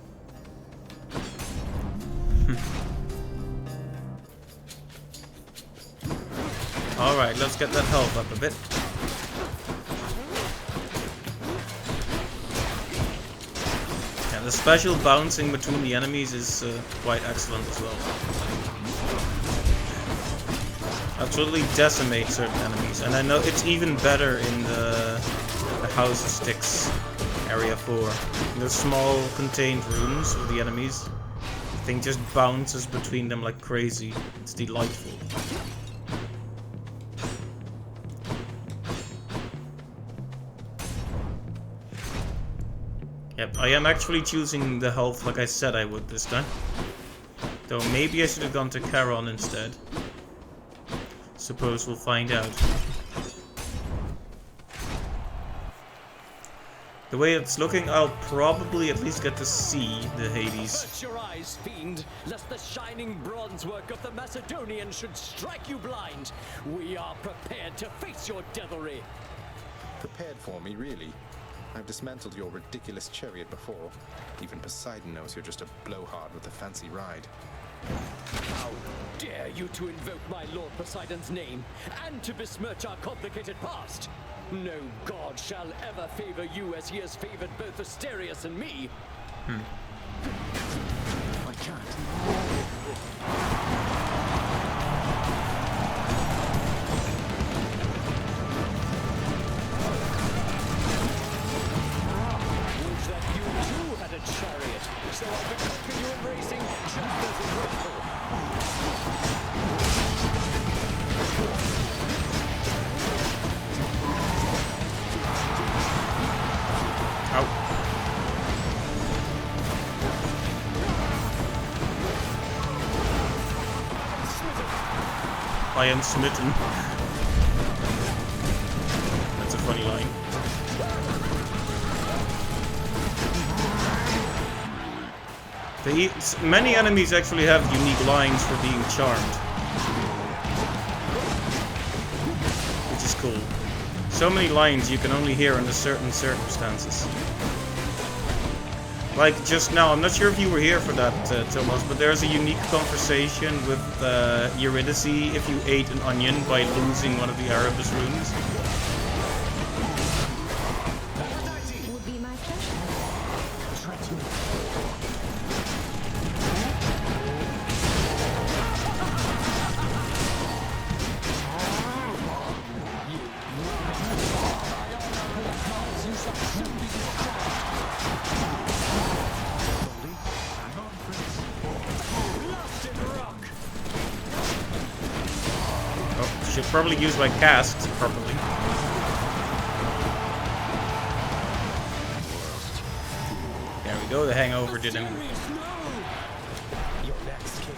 Alright, let's get that health up a bit. Yeah, the special bouncing between the enemies is quite excellent as well. Absolutely decimate certain enemies, and I know it's even better in the House of Sticks area 4. In the small contained rooms with the enemies, the thing just bounces between them like crazy. It's delightful. Yep, I am actually choosing the health like I said I would this time. Though maybe I should have gone to Charon instead. Suppose we'll find out. The way it's looking, I'll probably at least get to see the Hades. Avert your eyes, fiend, lest the shining bronze work of the Macedonian should strike you blind. We are prepared to face your devilry. Prepared for me, really? I've dismantled your ridiculous chariot before. Even Poseidon knows you're just a blowhard with a fancy ride. How dare you to invoke my Lord Poseidon's name, and to besmirch our complicated past? No god shall ever favor you as he has favored both Asterius and me. I can't. Chariot, so I could conquer you in racing just as a rival. Ow. I am smitten. That's a funny line. Many enemies actually have unique lines for being charmed, which is cool. So many lines you can only hear under certain circumstances. Like just now, I'm not sure if you were here for that, Thomas, but there's a unique conversation with Eurydice if you ate an onion by losing one of the Erebus runes. Would be my pleasure. Should probably use my cast properly. There we go, the hangover did him. Your next king.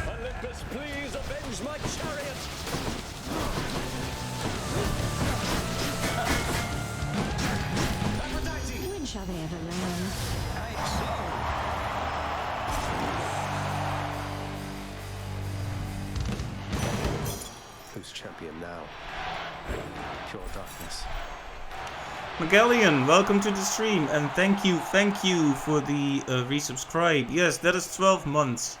Olympus, please avenge my chariot! When shall they ever learn? Who's champion now? Pure darkness. Magellian, welcome to the stream, and thank you for the resubscribe. Yes, that is 12 months.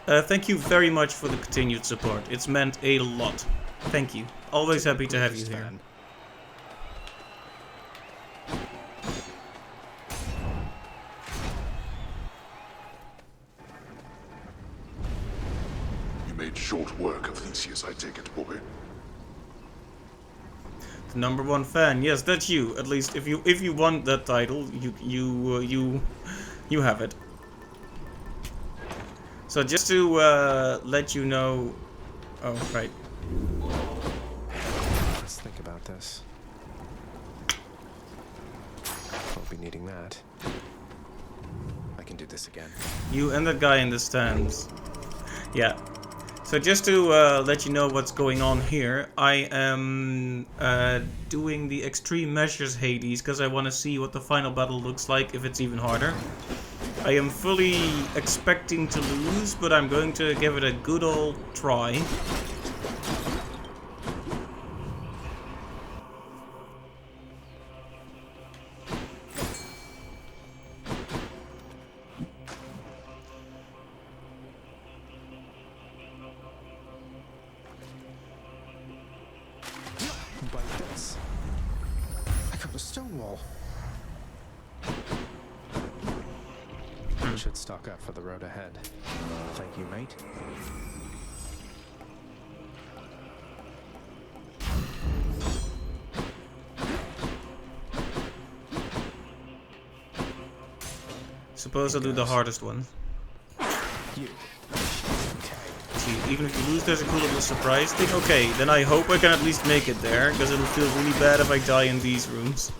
Thank you very much for the continued support. It's meant a lot. Thank you. Always happy to have you here. You made short work of Theseus, I take it, boy. The #1 fan. Yes, that's you. At least if you want that title, you have it. So just to let you know. Oh right. Let's think about this. Won't be needing that. I can do this again. You and that guy in the stands. Yeah. So just to let you know what's going on here, I am doing the extreme measures Hades because I want to see what the final battle looks like, if it's even harder. I am fully expecting to lose, but I'm going to give it a good old try. By this, I got a stone wall. Should stock up for the road ahead. Thank you, mate. Suppose I'll do the hardest one. You. See, even if you lose, there's a cool little surprise thing. Okay, then I hope I can at least make it there, because it'll feel really bad if I die in these rooms.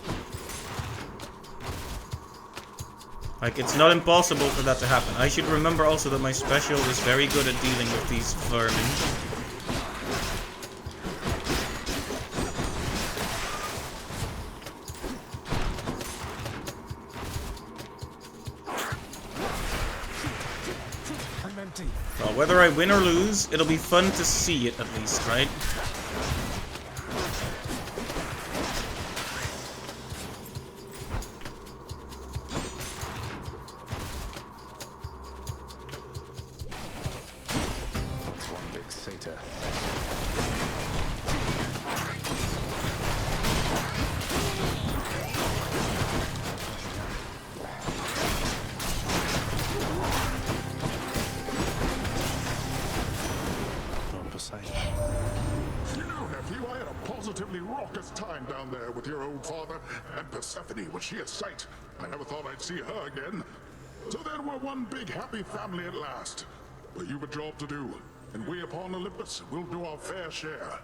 Like, it's not impossible for that to happen. I should remember also that my special is very good at dealing with these vermin. I'm empty. Well, whether I win or lose, it'll be fun to see it at least, right? You know, nephew, I had a positively raucous time down there with your old father and Persephone. Was she a sight? I never thought I'd see her again. So then we're one big happy family at last. But you've a job to do, and we upon Olympus will do our fair share.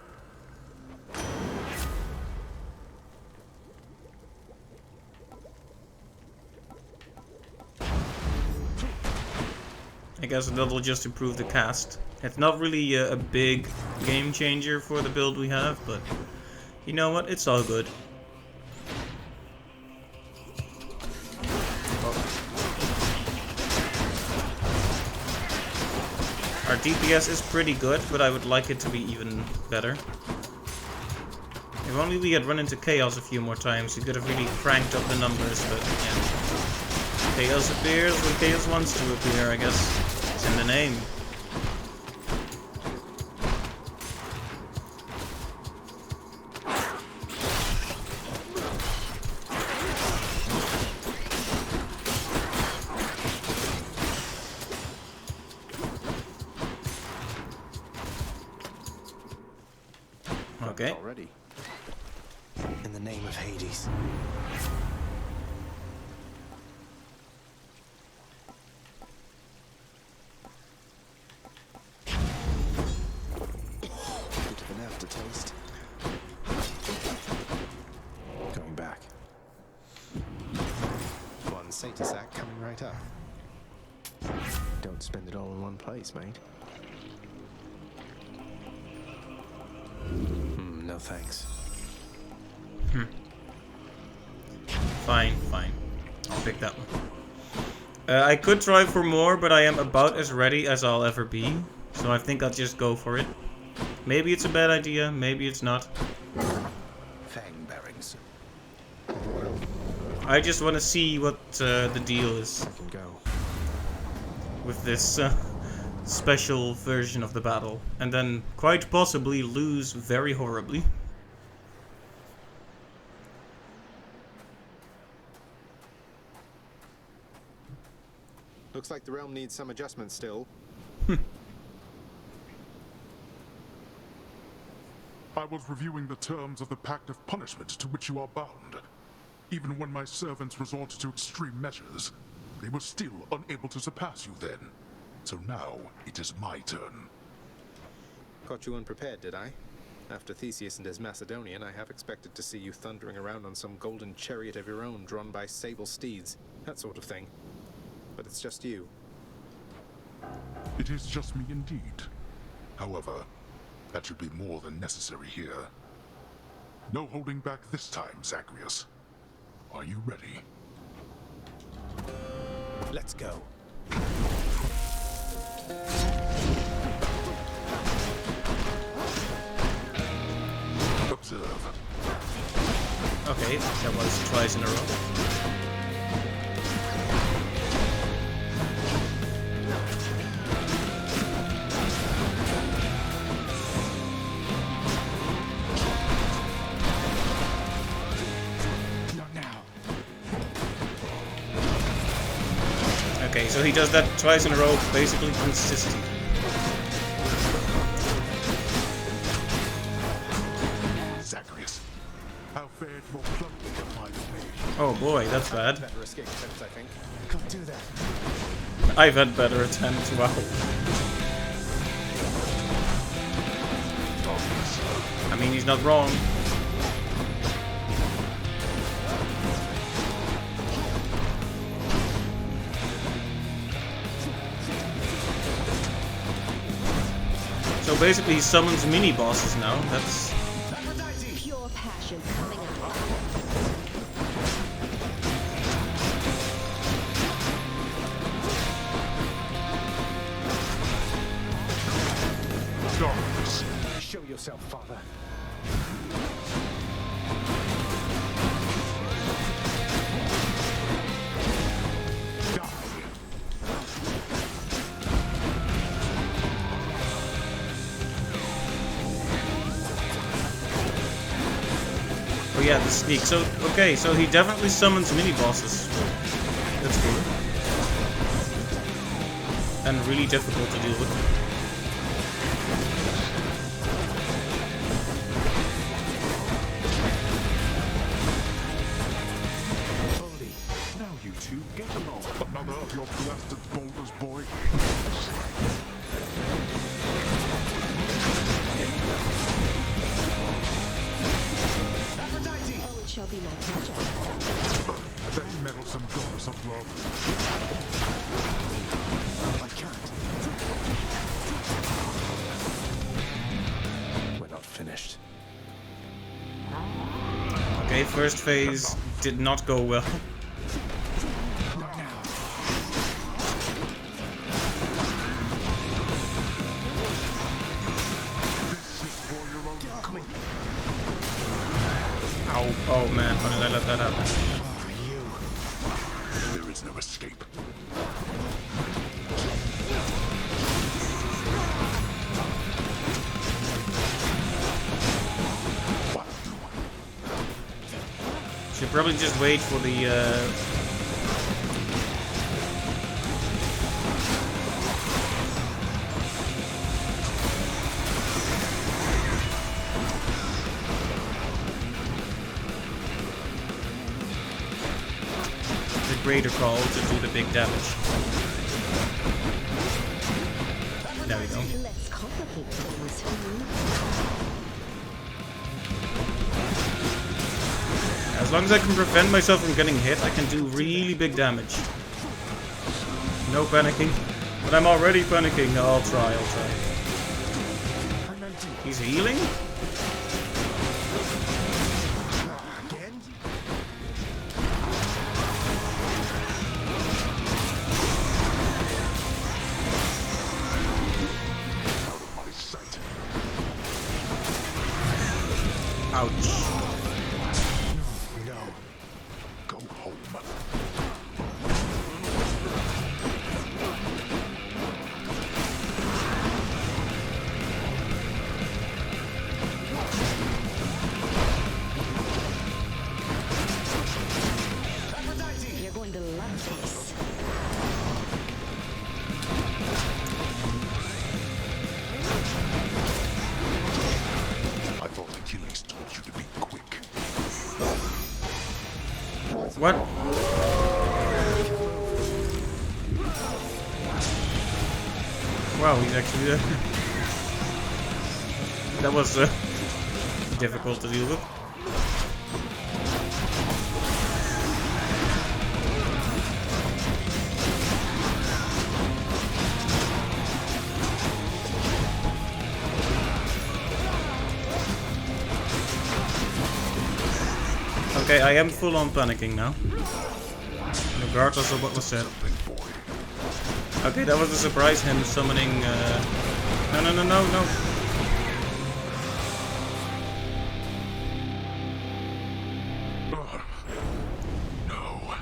I guess that'll just improve the cast. It's not really a big game changer for the build we have, but you know what? It's all good. Our DPS is pretty good, but I would like it to be even better. If only we had run into Chaos a few more times, we could have really cranked up the numbers, but yeah. Chaos appears when Chaos wants to appear, I guess. It's in the name. Okay. Already. In the name of Hades. Bit of an aftertaste. Going back. One Satyr sack coming right up. Don't spend it all in one place, mate. No thanks. Fine, fine. I'll pick that one. I could try for more, but I am about as ready as I'll ever be. So I think I'll just go for it. Maybe it's a bad idea, maybe it's not. Fang bearings. I just want to see what the deal is I can go. with this special version of the battle. And then quite possibly lose very horribly. Looks like the realm needs some adjustment still. I was reviewing the terms of the Pact of Punishment to which you are bound. Even when my servants resorted to extreme measures, they were still unable to surpass you then. So now, it is my turn. Caught you unprepared, did I? After Theseus and his Macedonian, I have expected to see you thundering around on some golden chariot of your own drawn by sable steeds, that sort of thing. But it's just you. It is just me indeed. However, that should be more than necessary here. No holding back this time, Zagreus. Are you ready? Let's go. Observe. Okay, that was twice in a row. Not now. Okay, so he does that twice in a row, basically consistently. Zagreus, how fared your plunder of my domain? Oh boy, that's bad. Better escape attempts, I think. Can't do that. I've had better attempts, wow. I mean, he's not wrong. So basically he summons mini-bosses now, that's... Pure passion coming out. Darkness. Show yourself, father. Oh yeah, the sneak. So, okay, so he definitely summons mini-bosses. That's cool. And really difficult to deal with. Holy, now you two get along. Another of your blasted boulders, boy. Oh, it shall be my pleasure. They meddlesome goddess of love. I can't. We're not finished. Okay, first phase did not go well. Ow, oh man, how did I let that happen? There is no escape. Should probably just wait for the greater call to do the big damage. There we go. Let's complicate things. As long as I can prevent myself from getting hit, I can do really big damage. No panicking. But I'm already panicking. I'll try. He's healing? Ouch. No. Go home. What? Wow, he's actually there. That was difficult to deal with. Okay, I am full on panicking now. Regardless of what was said. Okay, that was a surprise, him summoning... No. No.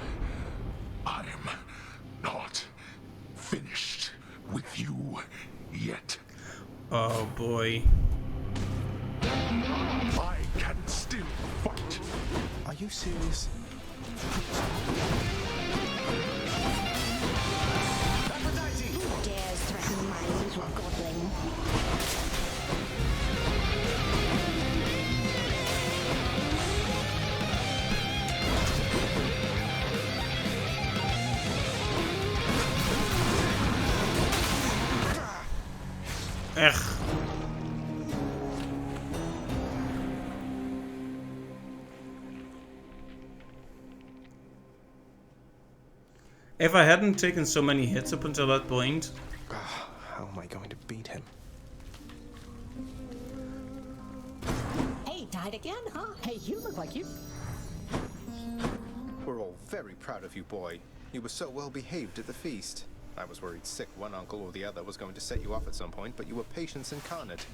I'm not finished with you yet. Oh boy. I can still fight. Are you serious? Who dares threaten my little godling? Ugh. If I hadn't taken so many hits up until that point... How am I going to beat him? Hey, died again, huh? Hey, you look like you... We're all very proud of you, boy. You were so well behaved at the feast. I was worried sick one uncle or the other was going to set you off at some point, but you were patience incarnate.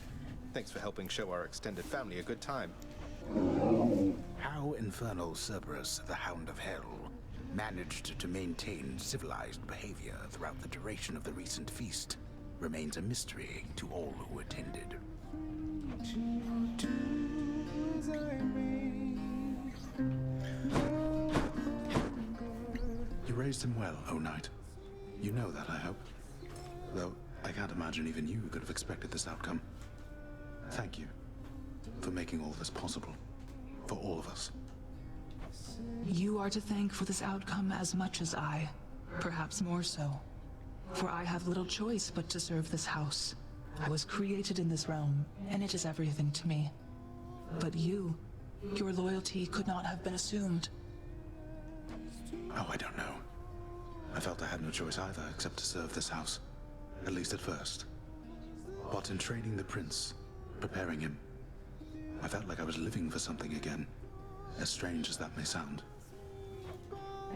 Thanks for helping show our extended family a good time. How Infernal Cerberus, the Hound of Hell, managed to maintain civilized behavior throughout the duration of the recent feast remains a mystery to all who attended. You raised him well, O Knight. You know that, I hope. Though I can't imagine even you could have expected this outcome. Thank you for making all this possible. For all of us. You are to thank for this outcome as much as I. Perhaps more so. For I have little choice but to serve this house. I was created in this realm, and it is everything to me. But you, your loyalty could not have been assumed. Oh, I don't know. I felt I had no choice either except to serve this house. At least at first. But in training the prince, preparing him, I felt like I was living for something again. As strange as that may sound.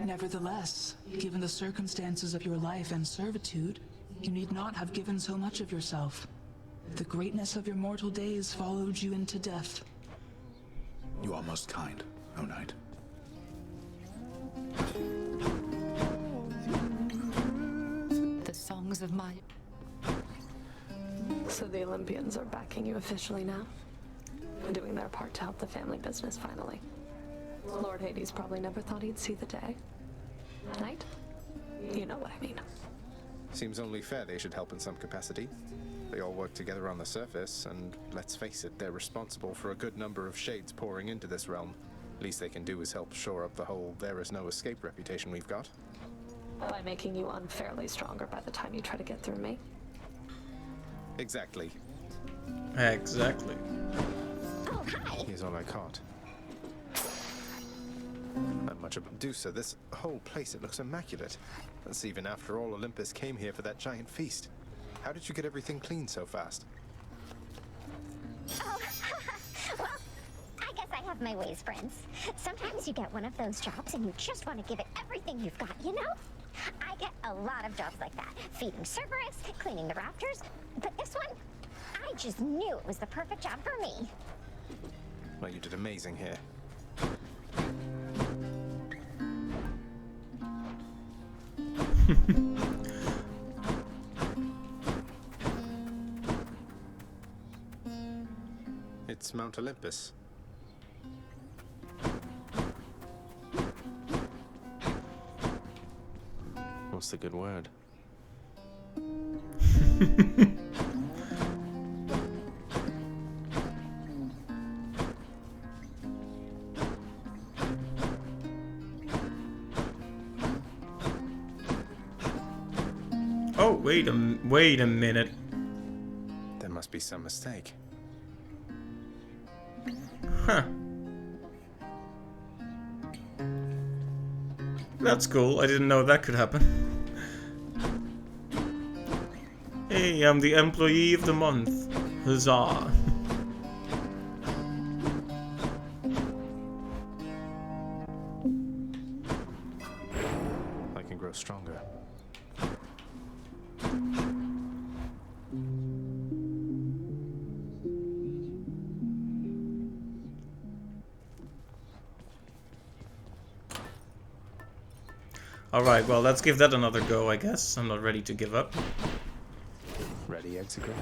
Nevertheless, given the circumstances of your life and servitude, you need not have given so much of yourself. The greatness of your mortal days followed you into death. You are most kind, O Knight. The songs of my... So the Olympians are backing you officially now? Doing their part to help the family business finally. Lord Hades probably never thought he'd see the day. Knight? You know what I mean. Seems only fair they should help in some capacity. They all work together on the surface, and let's face it, they're responsible for a good number of shades pouring into this realm. Least they can do is help shore up the whole there is no escape reputation we've got. By making you unfairly stronger by the time you try to get through me. Exactly. Exactly. Oh, hi! Here's all I caught. Not much of a Medusa. This whole place, it looks immaculate. That's even after all Olympus came here for that giant feast. How did you get everything clean so fast? Oh, well, I guess I have my ways, friends. Sometimes you get one of those jobs and you just want to give it everything you've got, you know? I get a lot of jobs like that. Feeding Cerberus, cleaning the rafters. But this one, I just knew it was the perfect job for me. Well, you did amazing here. It's Mount Olympus. What's the good word? Oh, wait a minute. There must be some mistake. Huh. That's cool. I didn't know that could happen. Hey, I'm the employee of the month. Huzzah. I can grow stronger. Alright, well, let's give that another go, I guess. I'm not ready to give up. Ready, Exegriff?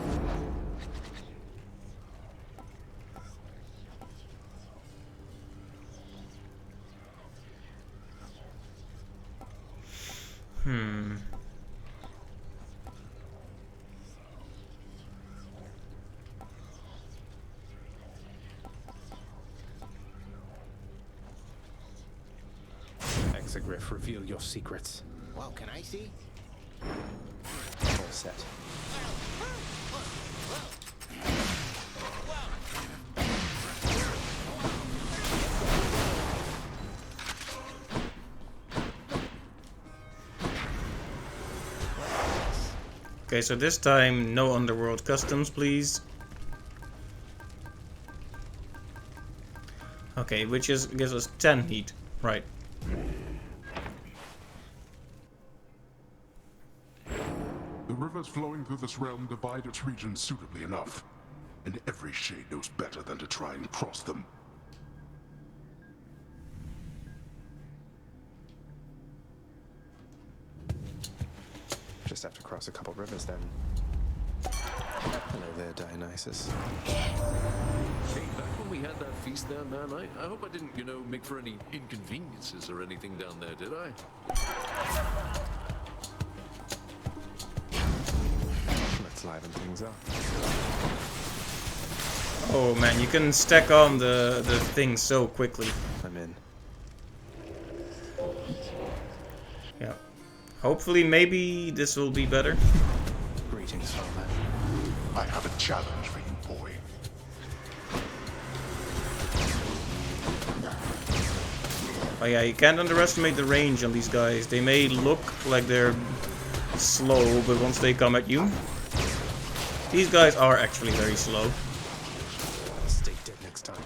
Exegriff, reveal your secrets. Well, can I see? All set. Okay, so this time, no underworld customs, please. Okay, which gives us 10 heat. Right. The rivers flowing through this realm divide its region suitably enough, and every shade knows better than to try and cross them. Just have to cross a couple rivers then. Hello there, Dionysus. Hey, back when we had that feast there, man, I hope I didn't, you know, make for any inconveniences or anything down there, did I? Let's liven things up. Oh man, you can stack on the thing so quickly. I'm in. Yeah. Hopefully, maybe this will be better. Greetings, Farmer. I have a challenge for you, boy. Oh yeah, you can't underestimate the range on these guys. They may look like they're slow, but once they come at you... These guys are actually very slow. I'll stay dead next time.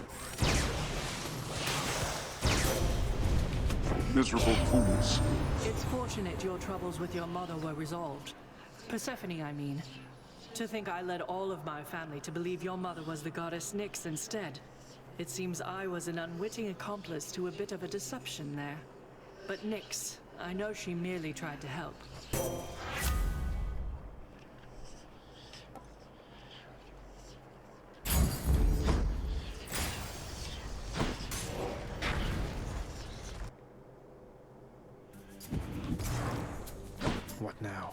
Miserable fools. It's fortunate your troubles with your mother were resolved. Persephone, I mean. To think I led all of my family to believe your mother was the goddess Nyx instead. It seems I was an unwitting accomplice to a bit of a deception there. But Nyx, I know she merely tried to help. What now?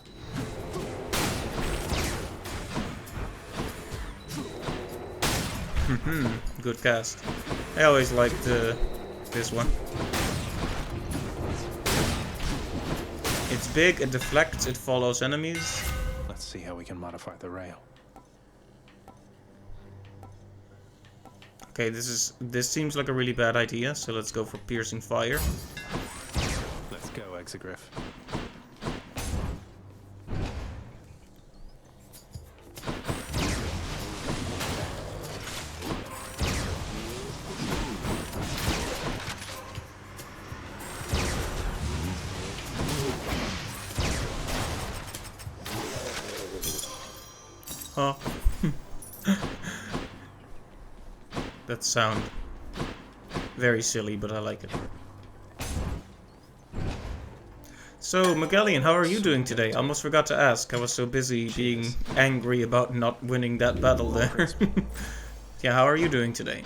Good cast. I always liked this one. It's big, it deflects, it follows enemies. Let's see how we can modify the rail. Okay, this seems like a really bad idea, so let's go for piercing fire. Let's go, Exegriff. Oh. That sound. Very silly, but I like it. So, Magellan, how are you doing today? I almost forgot to ask. I was so busy being angry about not winning that battle there. Yeah, how are you doing today?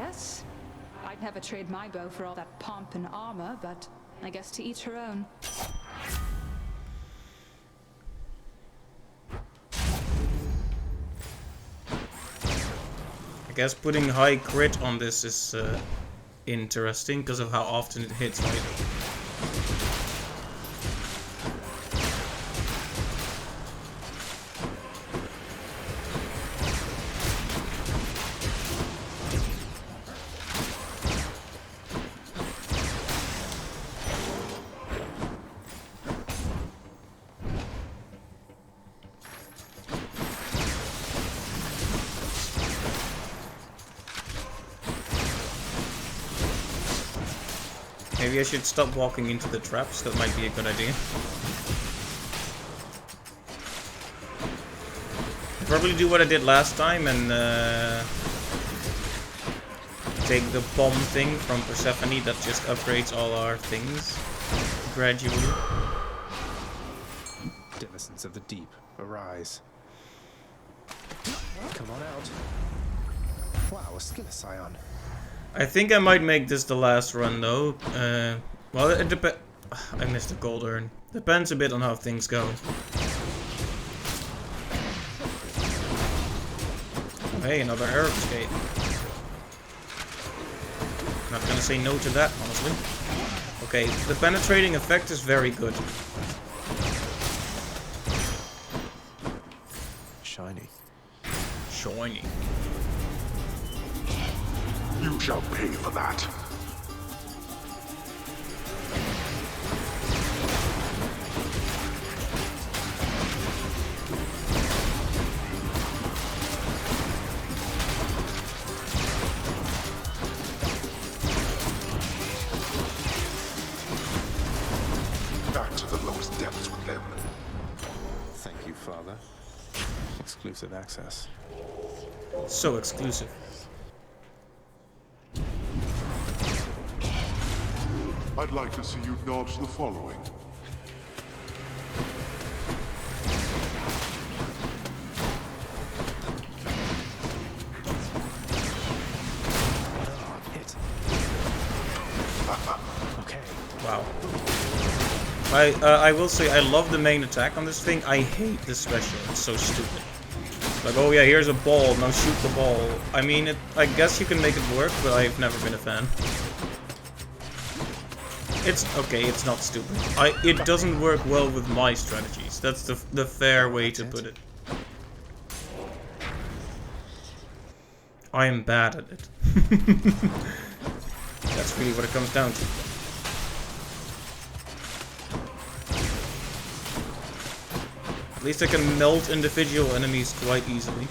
guess. I'd never trade my bow for all that pomp and armor, but I guess to each her own. I guess putting high crit on this is interesting because of how often it hits, right? Maybe I should stop walking into the traps, that might be a good idea. I'll probably do what I did last time and take the bomb thing from Persephone that just upgrades all our things gradually. Denizens of the deep, arise. Come on out. Wow, a skill scion. I think I might make this the last run though. Well, it depends. I missed a gold urn. Depends a bit on how things go. Oh, hey, another arrow escape. Not gonna say no to that, honestly. Okay, the penetrating effect is very good. Shiny. Shiny. You shall pay for that. Back to the lowest depths with them. Thank you, Father. Exclusive access. So exclusive. I'd like to see you dodge the following. Okay. Wow. I will say I love the main attack on this thing. I hate this special. It's so stupid. Like, oh yeah, here's a ball. Now shoot the ball. I mean, I guess you can make it work, but I've never been a fan. It's okay, it's not stupid. It doesn't work well with my strategies. That's the fair way to put it. I am bad at it. That's really what it comes down to. At least I can melt individual enemies quite easily.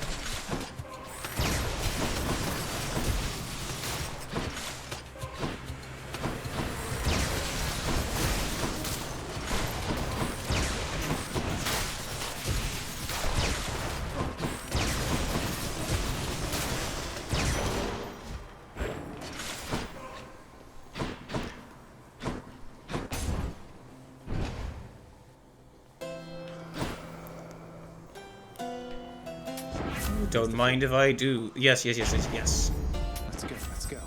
Don't mind if I do. Yes, yes, yes, yes, yes. Let's go, let's go.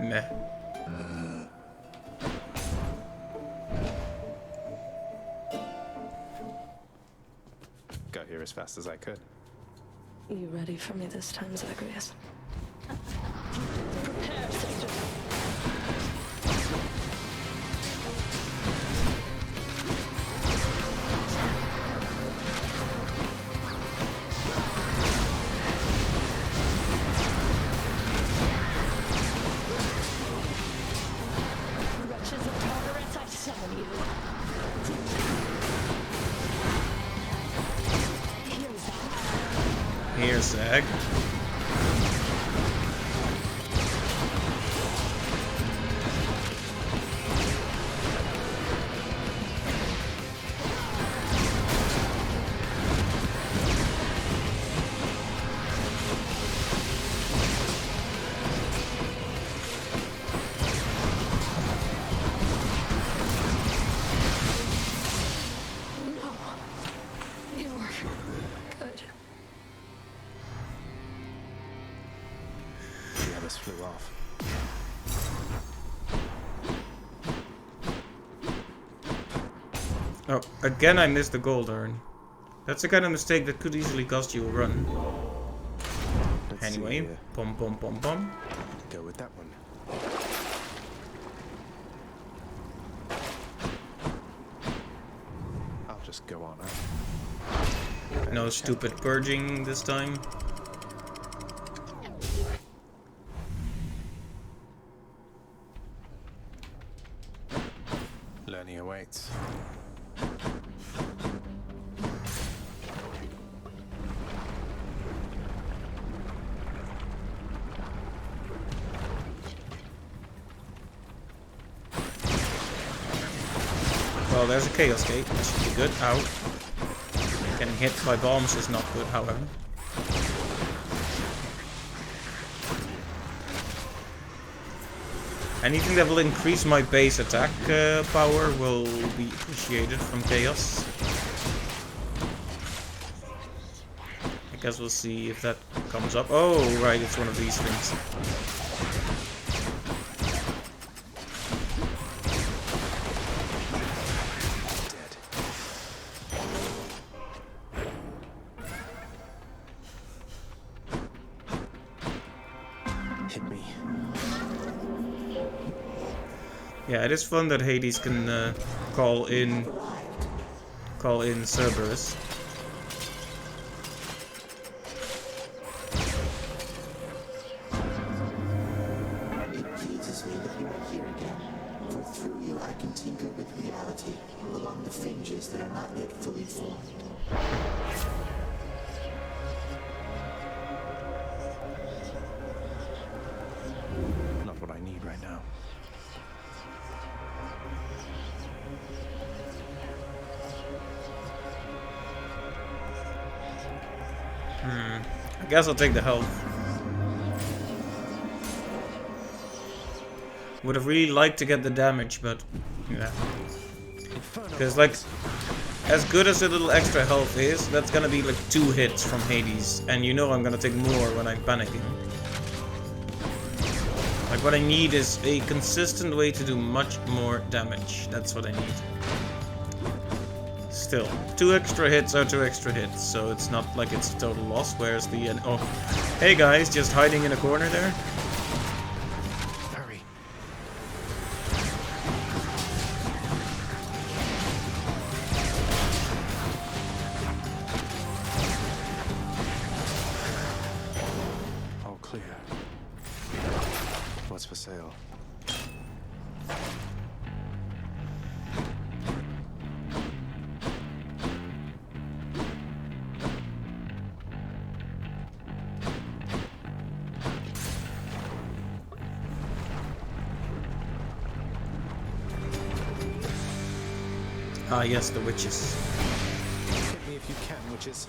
Meh. Got here as fast as I could. You ready for me this time, Zagreus? Prepare, sister. Here's Zag. flew off. Oh, again I missed the gold urn. That's the kind of mistake that could easily cost you a run. Anyway, pom pom pom pom. Go with that one. I'll just go on up. No stupid purging this time. Learning awaits. Well, there's a chaos gate. That should be good. Ow. Getting hit by bombs is not good, however. Anything that will increase my base attack power will be appreciated from chaos. I guess we'll see if that comes up. Oh, right, it's one of these things. Yeah, it is fun that Hades can call in Cerberus. It pleases me that you are here again, for through you I can tinker with reality along the fringes that are not yet fully formed. Not what I need right now. I guess I'll take the health. Would have really liked to get the damage, but yeah. Because like, as good as a little extra health is, that's gonna be like 2 hits from Hades, and you know I'm gonna take more when I'm panicking. Like what I need is a consistent way to do much more damage. That's what I need. Still, 2 extra hits are 2 extra hits, so it's not like it's a total loss. Whereas the oh, hey guys, just hiding in a corner there. Hurry. All clear. What's for sale? Ah yes, the witches. Hit me if you can, witches.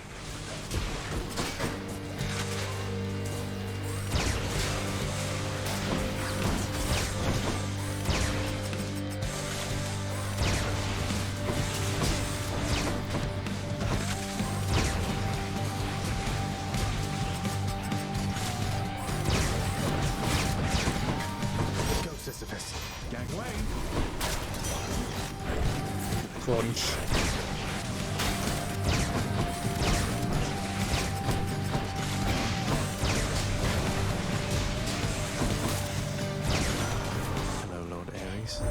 Go, Sisyphus. Gangway. Crunch. Hello, Lord Ares.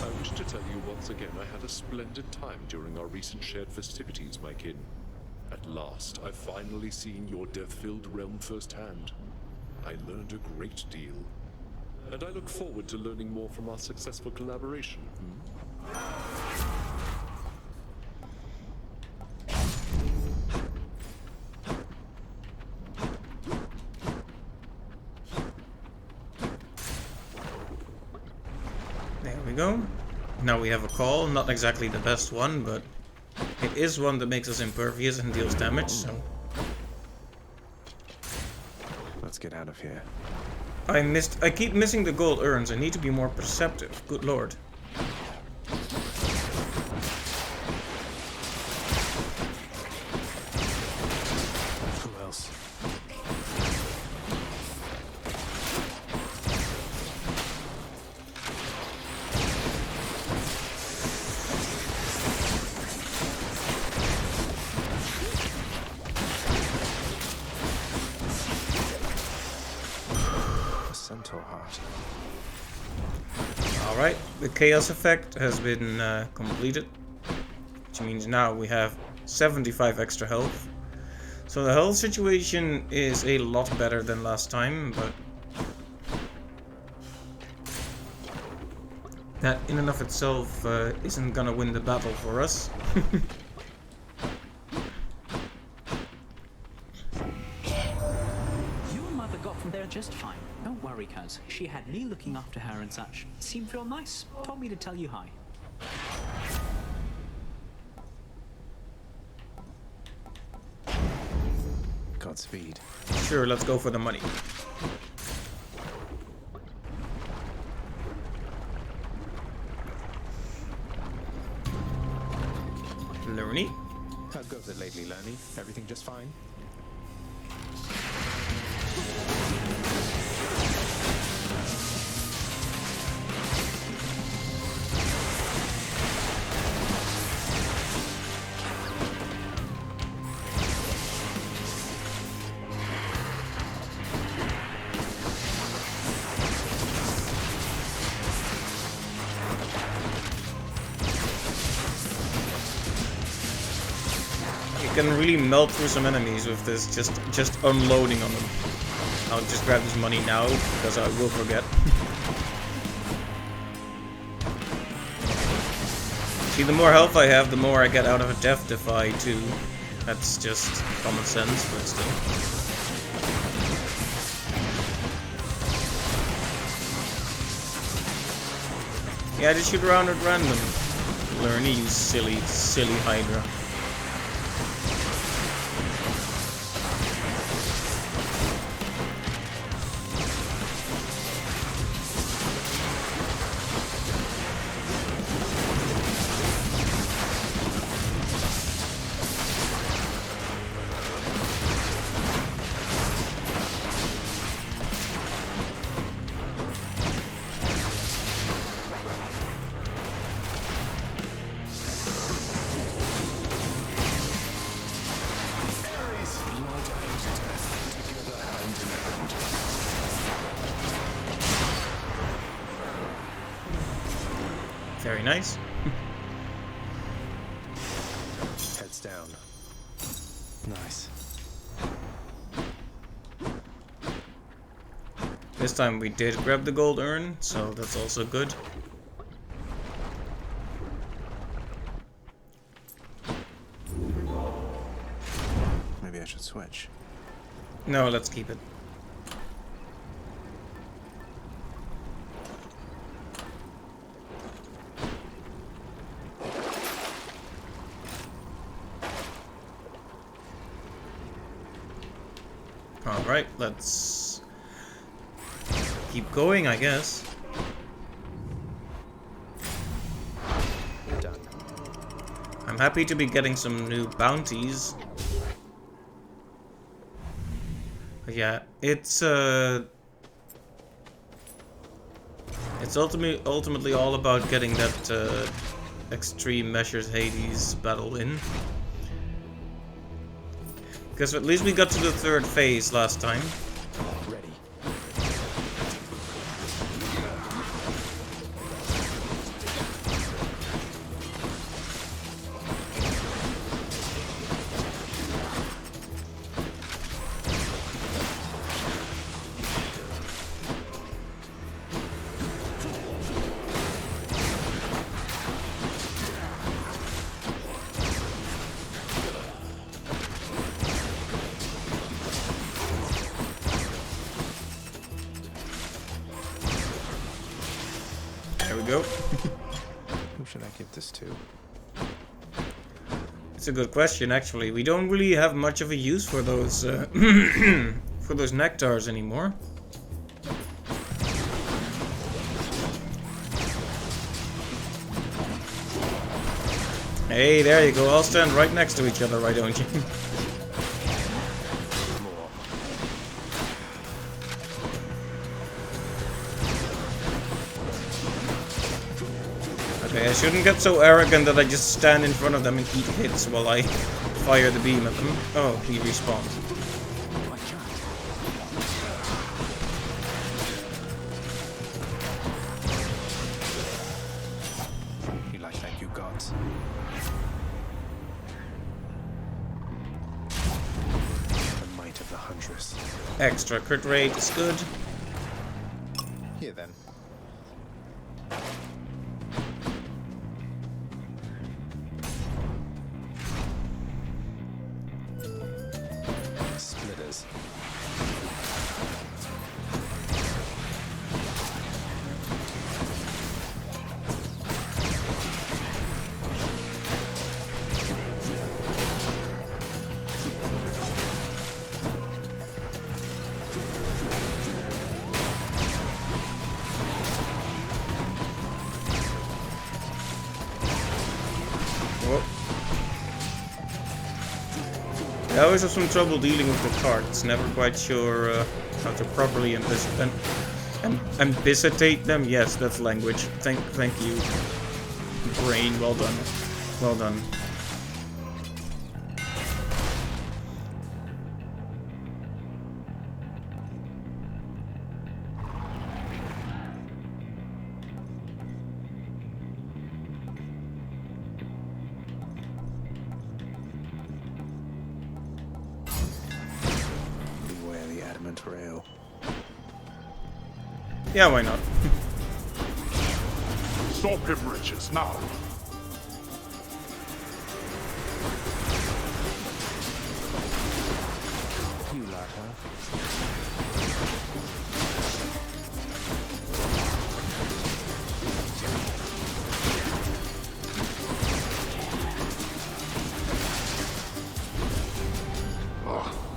I wish to tell you once again I had a splendid time during our recent shared festivities, my kin. At last, I've finally seen your death-filled realm firsthand. I learned a great deal. And I look forward to learning more from our successful collaboration. There we go. Now we have a call, not exactly the best one, but it is one that makes us impervious and deals damage, so... Let's get out of here. I keep missing the gold urns. I need to be more perceptive. Good lord. Who else? Centaur heart. Alright, the chaos effect has been completed, which means now we have 75 extra health. So the health situation is a lot better than last time, but that in and of itself isn't gonna win the battle for us. Your mother got from there just fine. Don't worry, cuz. She had me looking after her and such. Seemed real nice. Told me to tell you hi. Godspeed. Sure, let's go for the money. Lerny? How goes it lately, Lerny? Everything just fine? You can really melt through some enemies with this, just unloading on them. I'll just grab this money now, because I will forget. See, the more health I have, the more I get out of a death defy too. That's just common sense, but still. Yeah, just shoot around at random. Learn, you silly Hydra. Very nice. Heads down. Nice. This time we did grab the gold urn, so that's also good. Maybe I should switch. No, let's keep it. Alright, let's keep going, I guess. Done. I'm happy to be getting some new bounties. But yeah, it's ultimately all about getting that extreme measures Hades battle in. Because at least we got to the 3rd phase last time. Ready. There we go. Who should I give this to? It's a good question, actually. We don't really have much of a use for those for those nectars anymore. Hey, there you go. I'll stand right next to each other, why don't you? Okay, I shouldn't get so arrogant that I just stand in front of them and eat hits while I fire the beam at them. Oh, he respawned. the Huntress. Extra crit rate is good. Here then. Splitters. I always have some trouble dealing with the cards. Never quite sure how to properly ambicitate them. Yes, that's language. Thank you, brain. Well done. Well done. Rail. Yeah, why not? Stop him, Riches, now! You like her?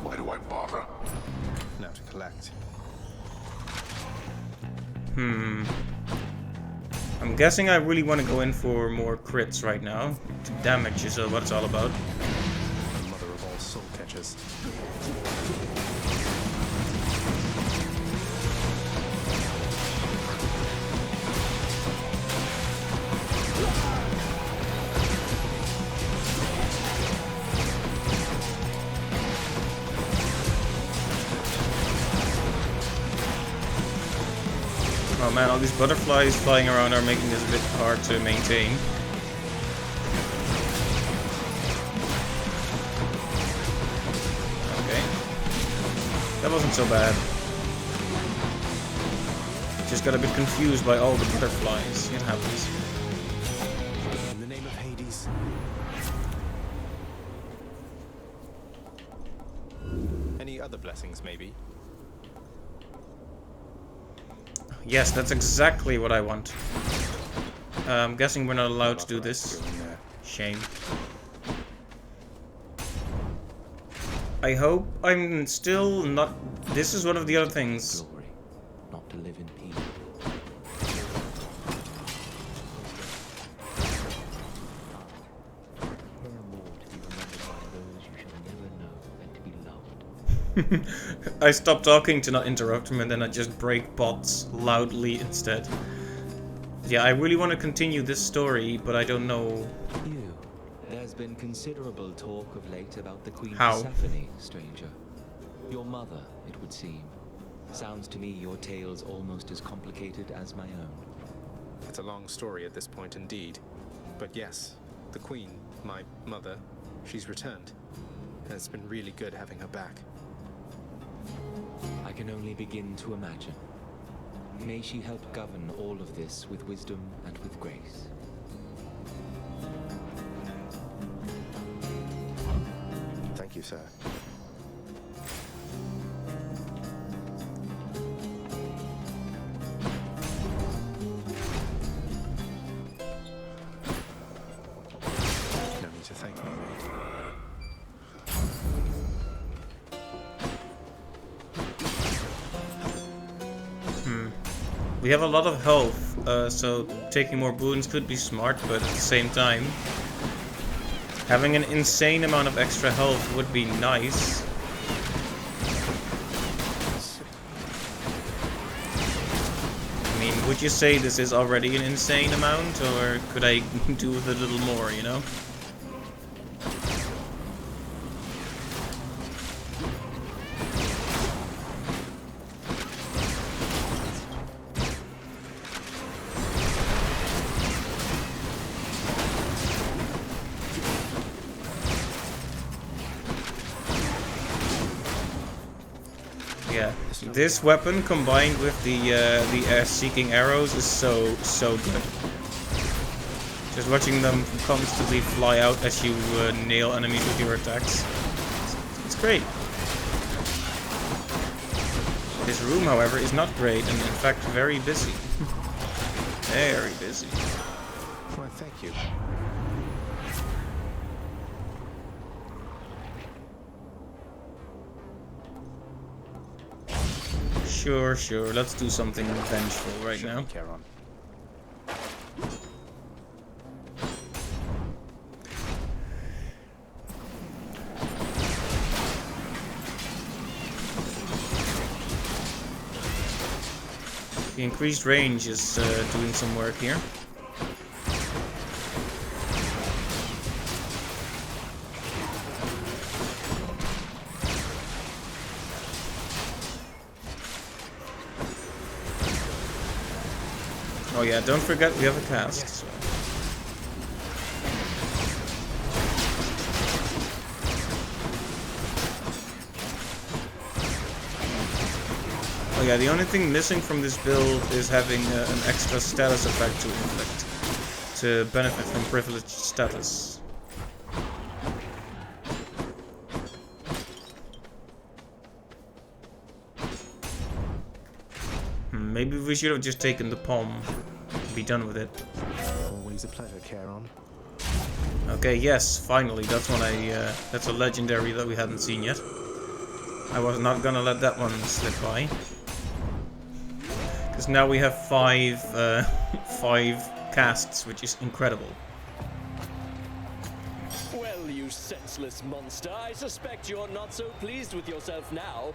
Why do I bother? Now to collect. I'm guessing I really want to go in for more crits right now. Damage is what it's all about. The mother of all soul catchers. Oh man, all these butterflies flying around are making this a bit hard to maintain. Okay. That wasn't so bad. Just got a bit confused by all the butterflies. It happens. In the name of Hades. Any other blessings, maybe? Yes, that's exactly what I want. I'm guessing we're not allowed to do this. Shame. I hope I'm still not... This is one of the other things. Glory, not to live in peace. I stopped talking to not interrupt him, and then I just break bots loudly instead. Yeah, I really want to continue this story, but I don't know... There's been considerable talk of late about the Queen How? Persephone, stranger. Your mother, it would seem. Sounds to me your tale's almost as complicated as my own. It's a long story at this point indeed. But yes, the Queen, my mother, she's returned. And it's been really good having her back. I can only begin to imagine. May she help govern all of this with wisdom and with grace. Thank you, sir. No need to thank me, mate. We have a lot of health, so taking more boons could be smart, but at the same time, having an insane amount of extra health would be nice. I mean, would you say this is already an insane amount, or could I do with a little more, you know? Yeah, this weapon combined with the seeking arrows is so good. Just watching them constantly fly out as you nail enemies with your attacks. It's great. This room, however, is not great and in fact very busy. Very busy. Well, thank you. Sure. Let's do something vengeful right now. Charon. The increased range is doing some work here. Oh yeah, don't forget we have a cast. So. Oh yeah, the only thing missing from this build is having an extra status effect to inflict, to benefit from privileged status. Maybe we should have just taken the palm and be done with it. Always a pleasure, Charon. Okay, yes, finally, that's one that's a legendary that we hadn't seen yet. I was not gonna let that one slip by. Because now we have five casts, which is incredible. Well, you senseless monster, I suspect you're not so pleased with yourself now.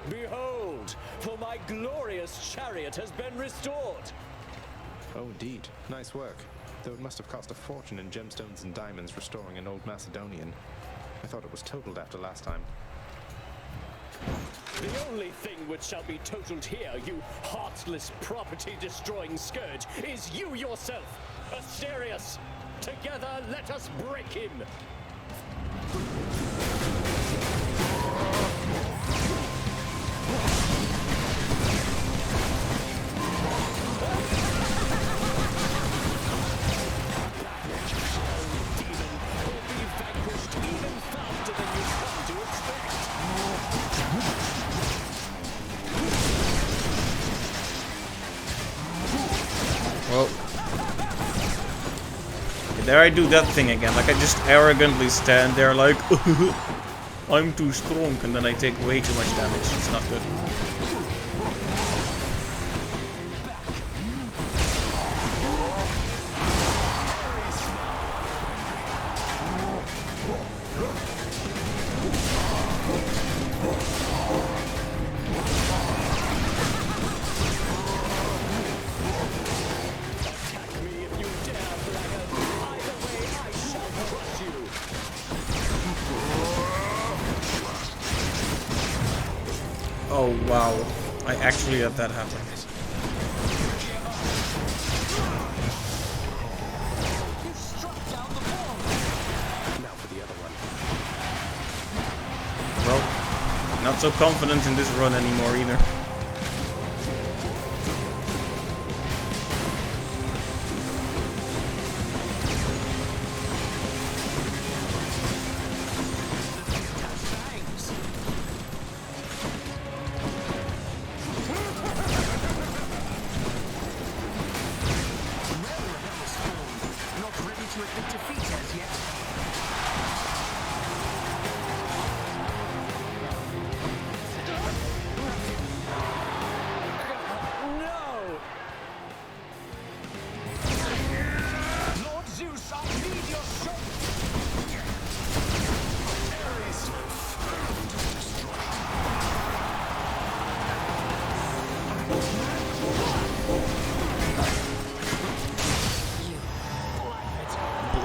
Behold, for my glorious chariot has been restored. Oh, indeed. Nice work. Though it must have cost a fortune in gemstones and diamonds restoring an old Macedonian. I thought it was totaled after last time. The only thing which shall be totaled here, you heartless property-destroying scourge, is you yourself, Asterius. Together, let us break him. Well, there I do that thing again, like I just arrogantly stand there like, I'm too strong, and then I take way too much damage. It's not good. Oh wow, I actually had that happen. Now for the other one. Well, not so confident in this run anymore either.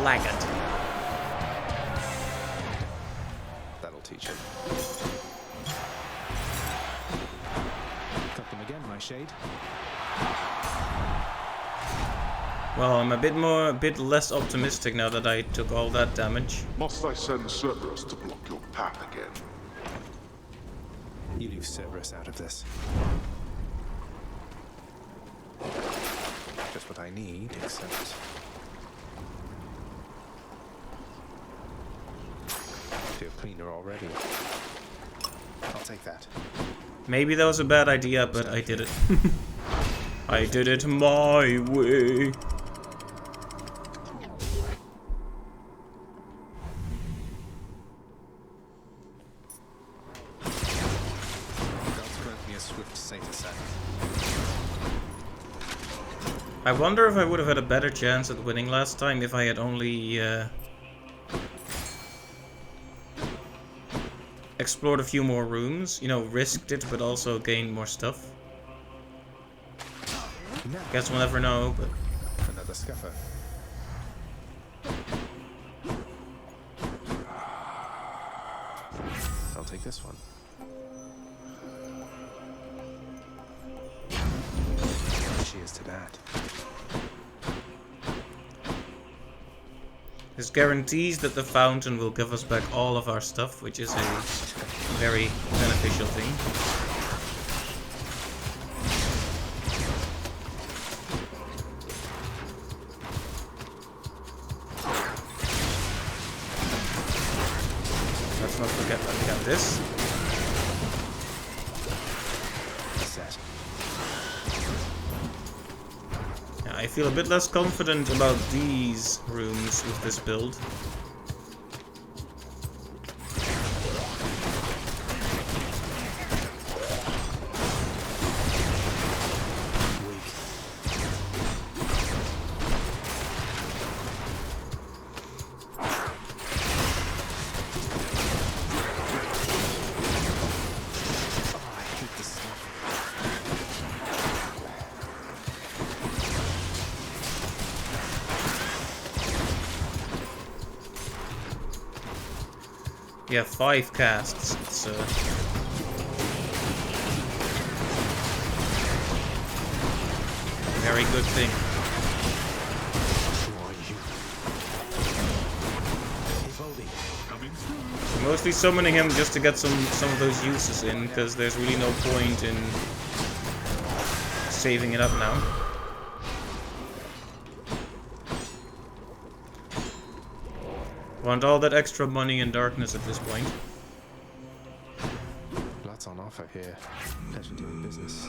Blaggard. That'll teach him. Cut them again, my shade. Well, I'm a bit less optimistic now that I took all that damage. Must I send Cerberus to block your path again? You leave Cerberus out of this. Just what I need, except... feel cleaner already. I'll take that. Maybe that was a bad idea, but I did it. I did it my way. I wonder if I would have had a better chance at winning last time if I had only explored a few more rooms. You know, risked it, but also gained more stuff. Guess we'll never know, but... Another scuffer. I'll take this one. Cheers to that. This guarantees that the fountain will give us back all of our stuff, which is a very beneficial thing. Let's not forget that we have this. Set. I feel a bit less confident about these rooms with this build. We have 5 casts. It's very good thing. I'm mostly summoning him just to get some of those uses in, because there's really no point in saving it up now. Want all that extra money and darkness at this point. Lots on offer here. Pleasure doing business.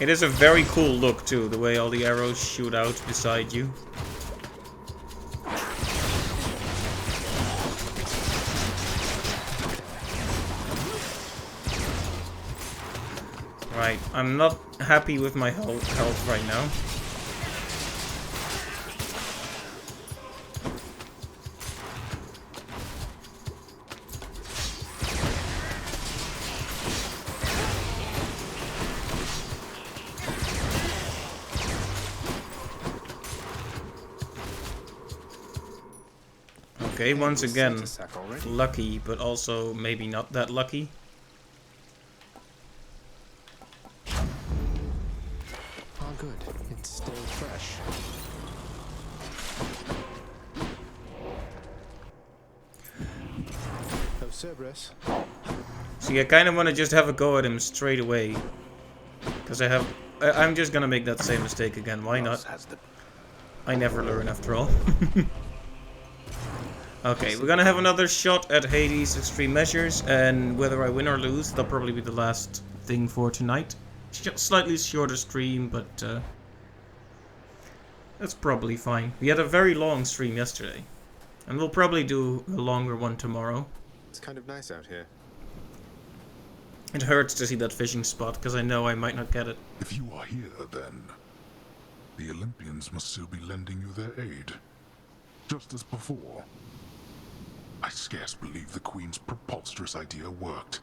It is a very cool look too, the way all the arrows shoot out beside you. Right, I'm not happy with my health right now. Okay, once again, lucky, but also maybe not that lucky. Oh, good. It's still fresh. Oh, Cerberus. See, I kind of want to just have a go at him straight away. Because I'm just gonna make that same mistake again, why not? I never learn after all. Okay, we're gonna have another shot at Hades' extreme measures, and whether I win or lose, that'll probably be the last thing for tonight. Slightly shorter stream, but that's probably fine. We had a very long stream yesterday, and we'll probably do a longer one tomorrow. It's kind of nice out here. It hurts to see that fishing spot, because I know I might not get it. If you are here, then the Olympians must still be lending you their aid, just as before. I scarce believe the Queen's preposterous idea worked.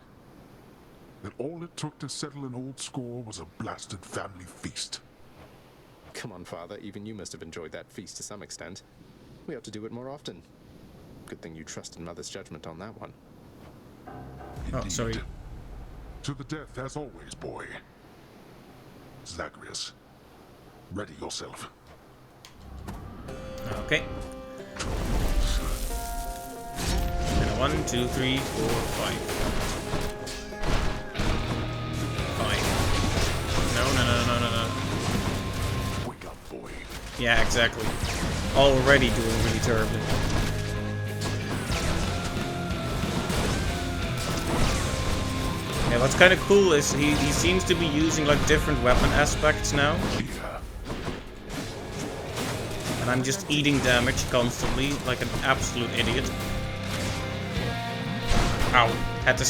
That all it took to settle an old score was a blasted family feast. Come on, Father. Even you must have enjoyed that feast to some extent. We ought to do it more often. Good thing you trusted Mother's judgment on that one. Oh, sorry. To the death as always, boy. Zagreus, ready yourself. Okay. And 1, 2, 3, 4, 5. 5. No. Wake up, boy. Yeah, exactly. Already doing really terribly. Yeah, what's kind of cool is he seems to be using like different weapon aspects now. And I'm just eating damage constantly, like an absolute idiot. Ow. Had to...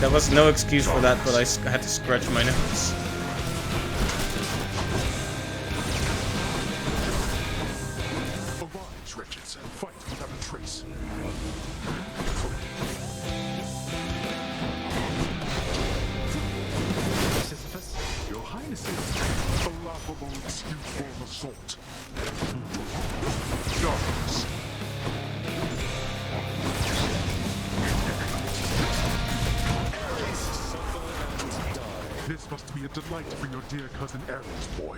There was no excuse for that, but I had to scratch my nose. Arise, wretches, and fight without a trace. Sisyphus? Your Highnesses, a laughable excuse for an assault. Darkness. This must be a delight for your dear cousin Ares, boy.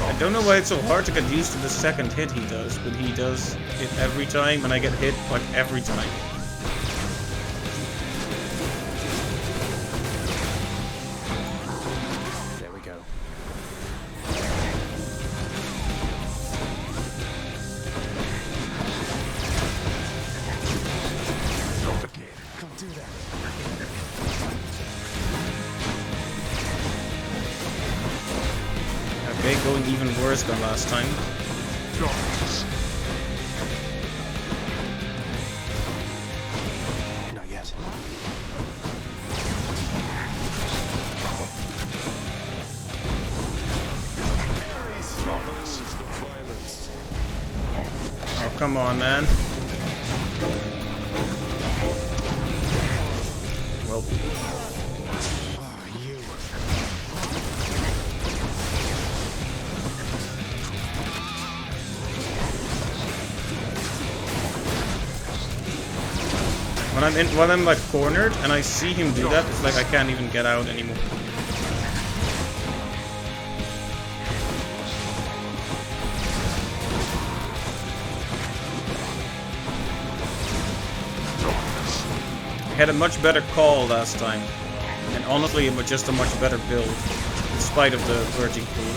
I don't know why it's so hard to get used to the second hit he does, but he does it every time, and I get hit like every time. There we go. Don't do that. Okay, going even worse than last time. Not yet. Oh, come on, man. Well. When I'm like cornered and I see him do that, it's like I can't even get out anymore. I had a much better call last time, and honestly it was just a much better build, in spite of the Virgin Pool.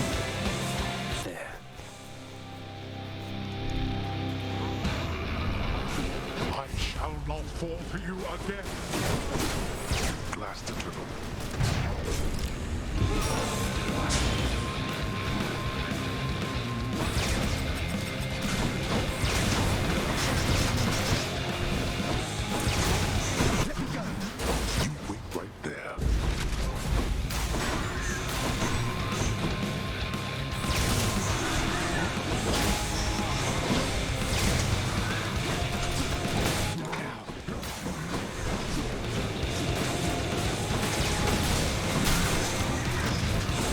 I shall not fall for you again. Last eternal. You wait right there.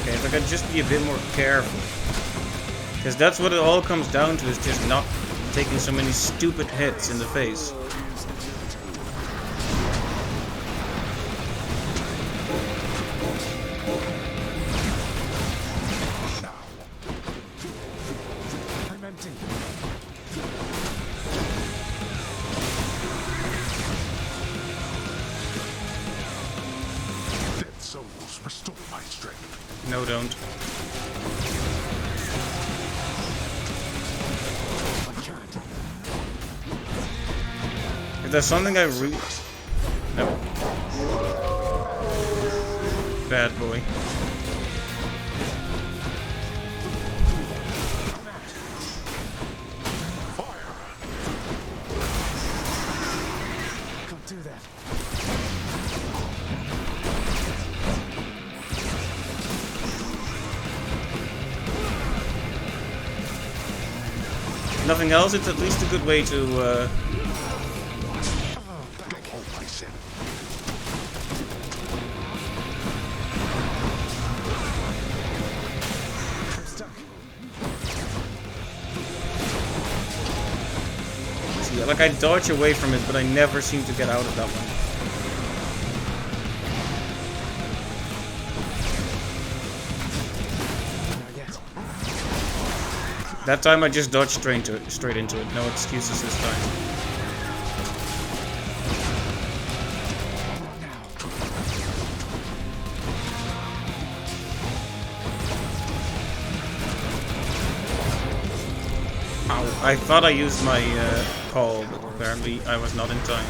Okay, if I could just be a bit more careful. Because that's what it all comes down to, is just not taking so many stupid hits in the face. I'm empty. Dead souls, restore my strength. No, don't. If there's something I really... No. Bad boy. Can't do that. nothing else, it's at least a good way to see, like I dodge away from it, but I never seem to get out of that one. That time I just dodged straight into it. No excuses this time. Ow. I thought I used my call, but apparently I was not in time.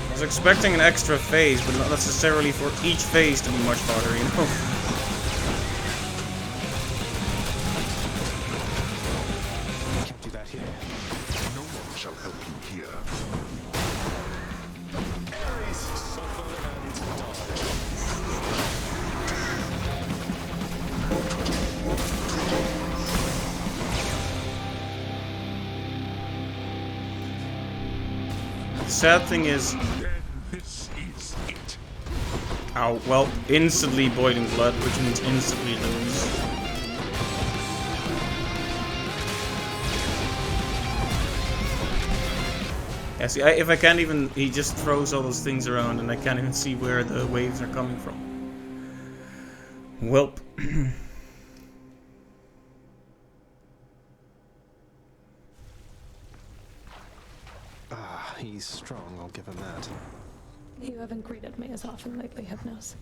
I was expecting an extra phase, but not necessarily for each phase to be much harder, you know? Can't do that here. No one shall help you here. The sad thing is... This is it. Ow, well, instantly boiling blood, which means instantly lose. Yeah, see, if I can't even... He just throws all those things around and I can't even see where the waves are coming from. Welp. He's strong, I'll give him that. You haven't greeted me as often lately, Hypnos.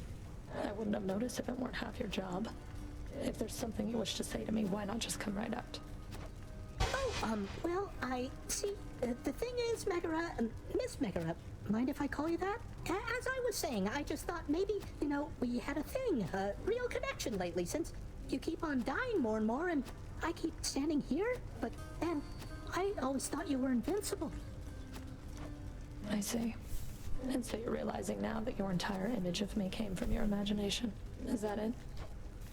I wouldn't have noticed if it weren't half your job. If there's something you wish to say to me, why not just come right out? Oh, well, I... See, the thing is, Megara, Miss Megara, mind if I call you that? As I was saying, I just thought maybe, you know, we had a thing, a real connection lately, since you keep on dying more and more, and I keep standing here, but then I always thought you were invincible. I see. And so you're realizing now that your entire image of me came from your imagination. Is that it?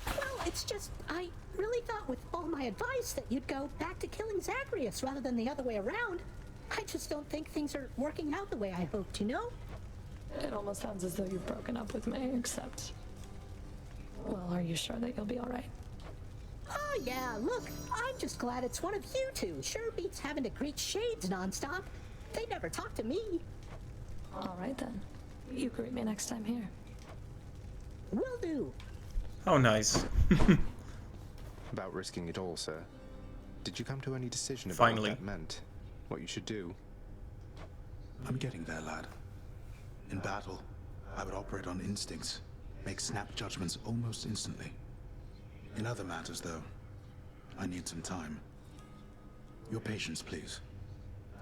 Well, it's just, I really thought with all my advice that you'd go back to killing Zagreus rather than the other way around. I just don't think things are working out the way I hoped, you know? It almost sounds as though you've broken up with me, except... Well, are you sure that you'll be alright? Oh yeah, look, I'm just glad it's one of you two. Sure beats having to greet shades nonstop. They never talk to me. Alright then. You greet me next time here. Will do. Oh, nice. About risking it all, sir. Did you come to any decision about Finally. what that meant? What you should do? I'm getting there, lad. In battle, I would operate on instincts, make snap judgments almost instantly. In other matters, though, I need some time. Your patience, please.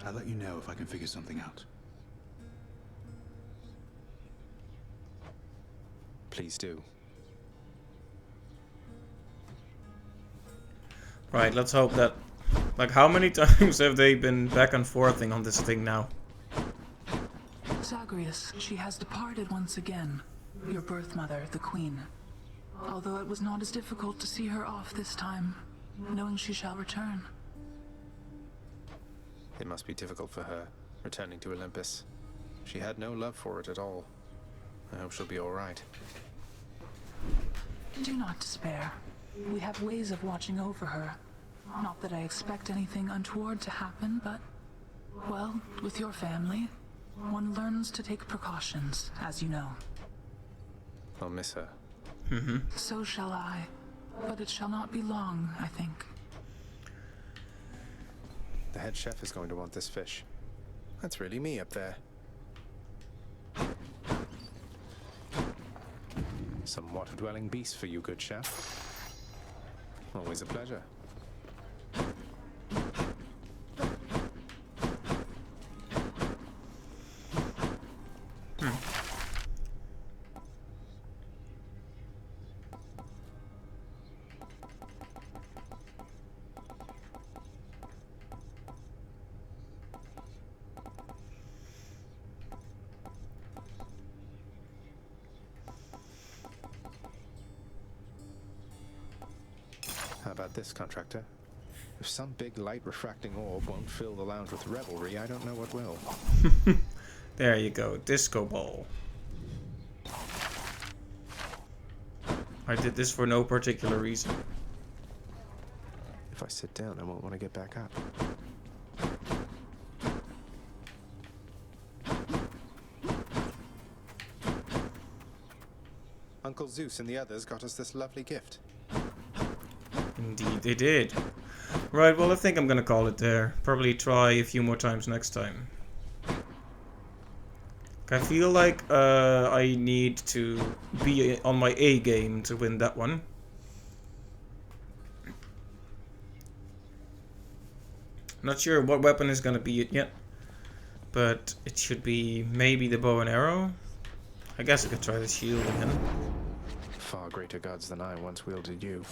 I'll let you know if I can figure something out. Please do. Right, let's hope that... Like, how many times have they been back and forthing on this thing now? Zagreus, she has departed once again. Your birth mother, the Queen. Although it was not as difficult to see her off this time, knowing she shall return. It must be difficult for her, returning to Olympus. She had no love for it at all. I hope she'll be alright. Do not despair. We have ways of watching over her. Not that I expect anything untoward to happen, but... Well, with your family, one learns to take precautions, as you know. I'll miss her. So shall I. But it shall not be long, I think. The head chef is going to want this fish. That's really me up there. Some water-dwelling beast for you, good chef. Always a pleasure. How about this, contractor? If some big light refracting orb won't fill the lounge with revelry, I don't know what will. There you go, disco ball. I did this for no particular reason. If I sit down, I won't want to get back up. Uncle Zeus and the others got us this lovely gift. Indeed they did. Right, well I think I'm gonna call it there. Probably try a few more times next time. I feel like I need to be on my A game to win that one. Not sure what weapon is gonna be it yet, but it should be maybe the bow and arrow. I guess I could try the shield again. Far greater gods than I once wielded you.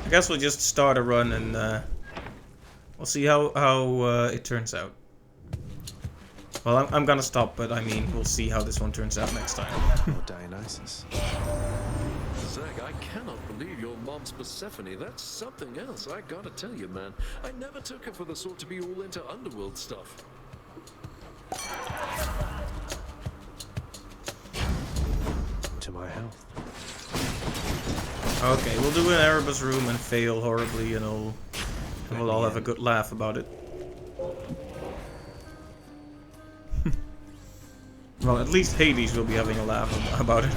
I guess we'll just start a run and we'll see how it turns out. Well, I'm gonna stop, but I mean, we'll see how this one turns out next time. Oh, Dionysus. Zach, I cannot believe your mom's Persephone. That's something else, I gotta tell you, man. I never took her for the sort to be all into underworld stuff. To my health. Okay, we'll do an Erebus room and fail horribly, and we'll all have a good laugh about it. Well, at least Hades will be having a laugh about it.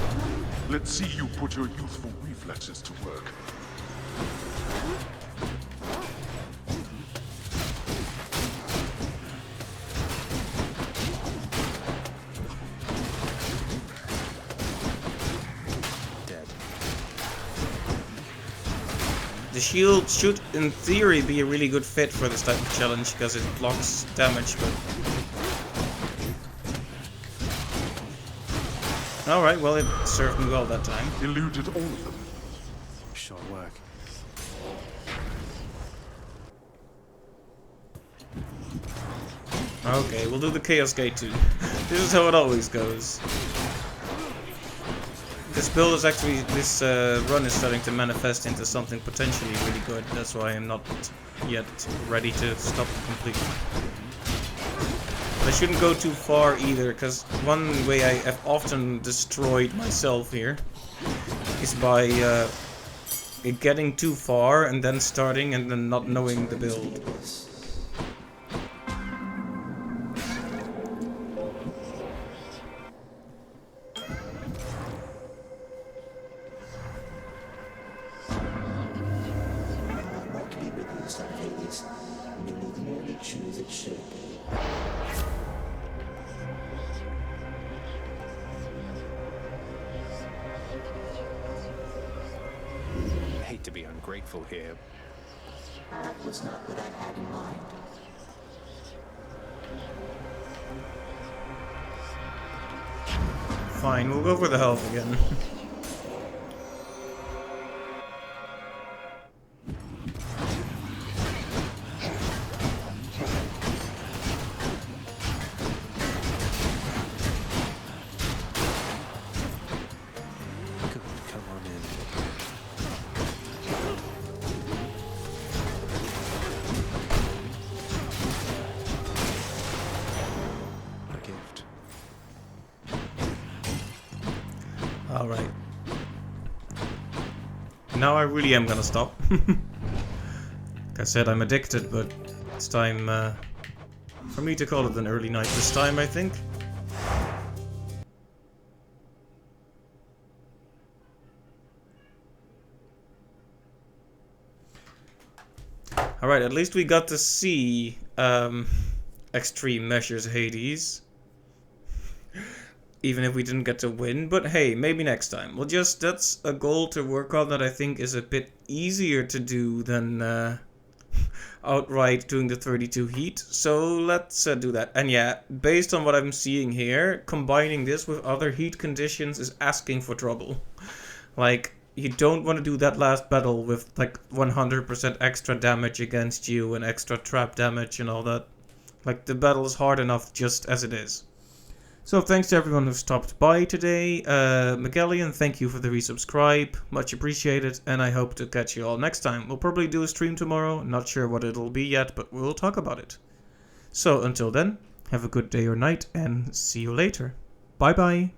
Let's see you put your youthful reflexes to work. The shield should, in theory, be a really good fit for this type of challenge, because it blocks damage, but... Alright, well, it served me well that time. Eluded all of them. Sure work. Okay, we'll do the Chaos Gate too. This is how it always goes. This build is actually, this run is starting to manifest into something potentially really good. That's why I'm not yet ready to stop it completely. But I shouldn't go too far either, because one way I have often destroyed myself here is by getting too far and then starting and then not knowing the build. I hate to be ungrateful here. That was not what I had in mind. Fine, we'll go for the health again. Alright. Now I really am gonna stop. Like I said, I'm addicted, but it's time for me to call it an early night this time, I think. Alright, at least we got to see Extreme Measures Hades. Even if we didn't get to win, but hey, maybe next time. Well, that's a goal to work on that I think is a bit easier to do than outright doing the 32 heat. So let's do that. And yeah, based on what I'm seeing here, combining this with other heat conditions is asking for trouble. Like, you don't want to do that last battle with like 100% extra damage against you and extra trap damage and all that. Like, the battle is hard enough just as it is. So thanks to everyone who stopped by today. Magellian, thank you for the resubscribe. Much appreciated, and I hope to catch you all next time. We'll probably do a stream tomorrow. Not sure what it'll be yet, but we'll talk about it. So until then, have a good day or night, and see you later. Bye bye.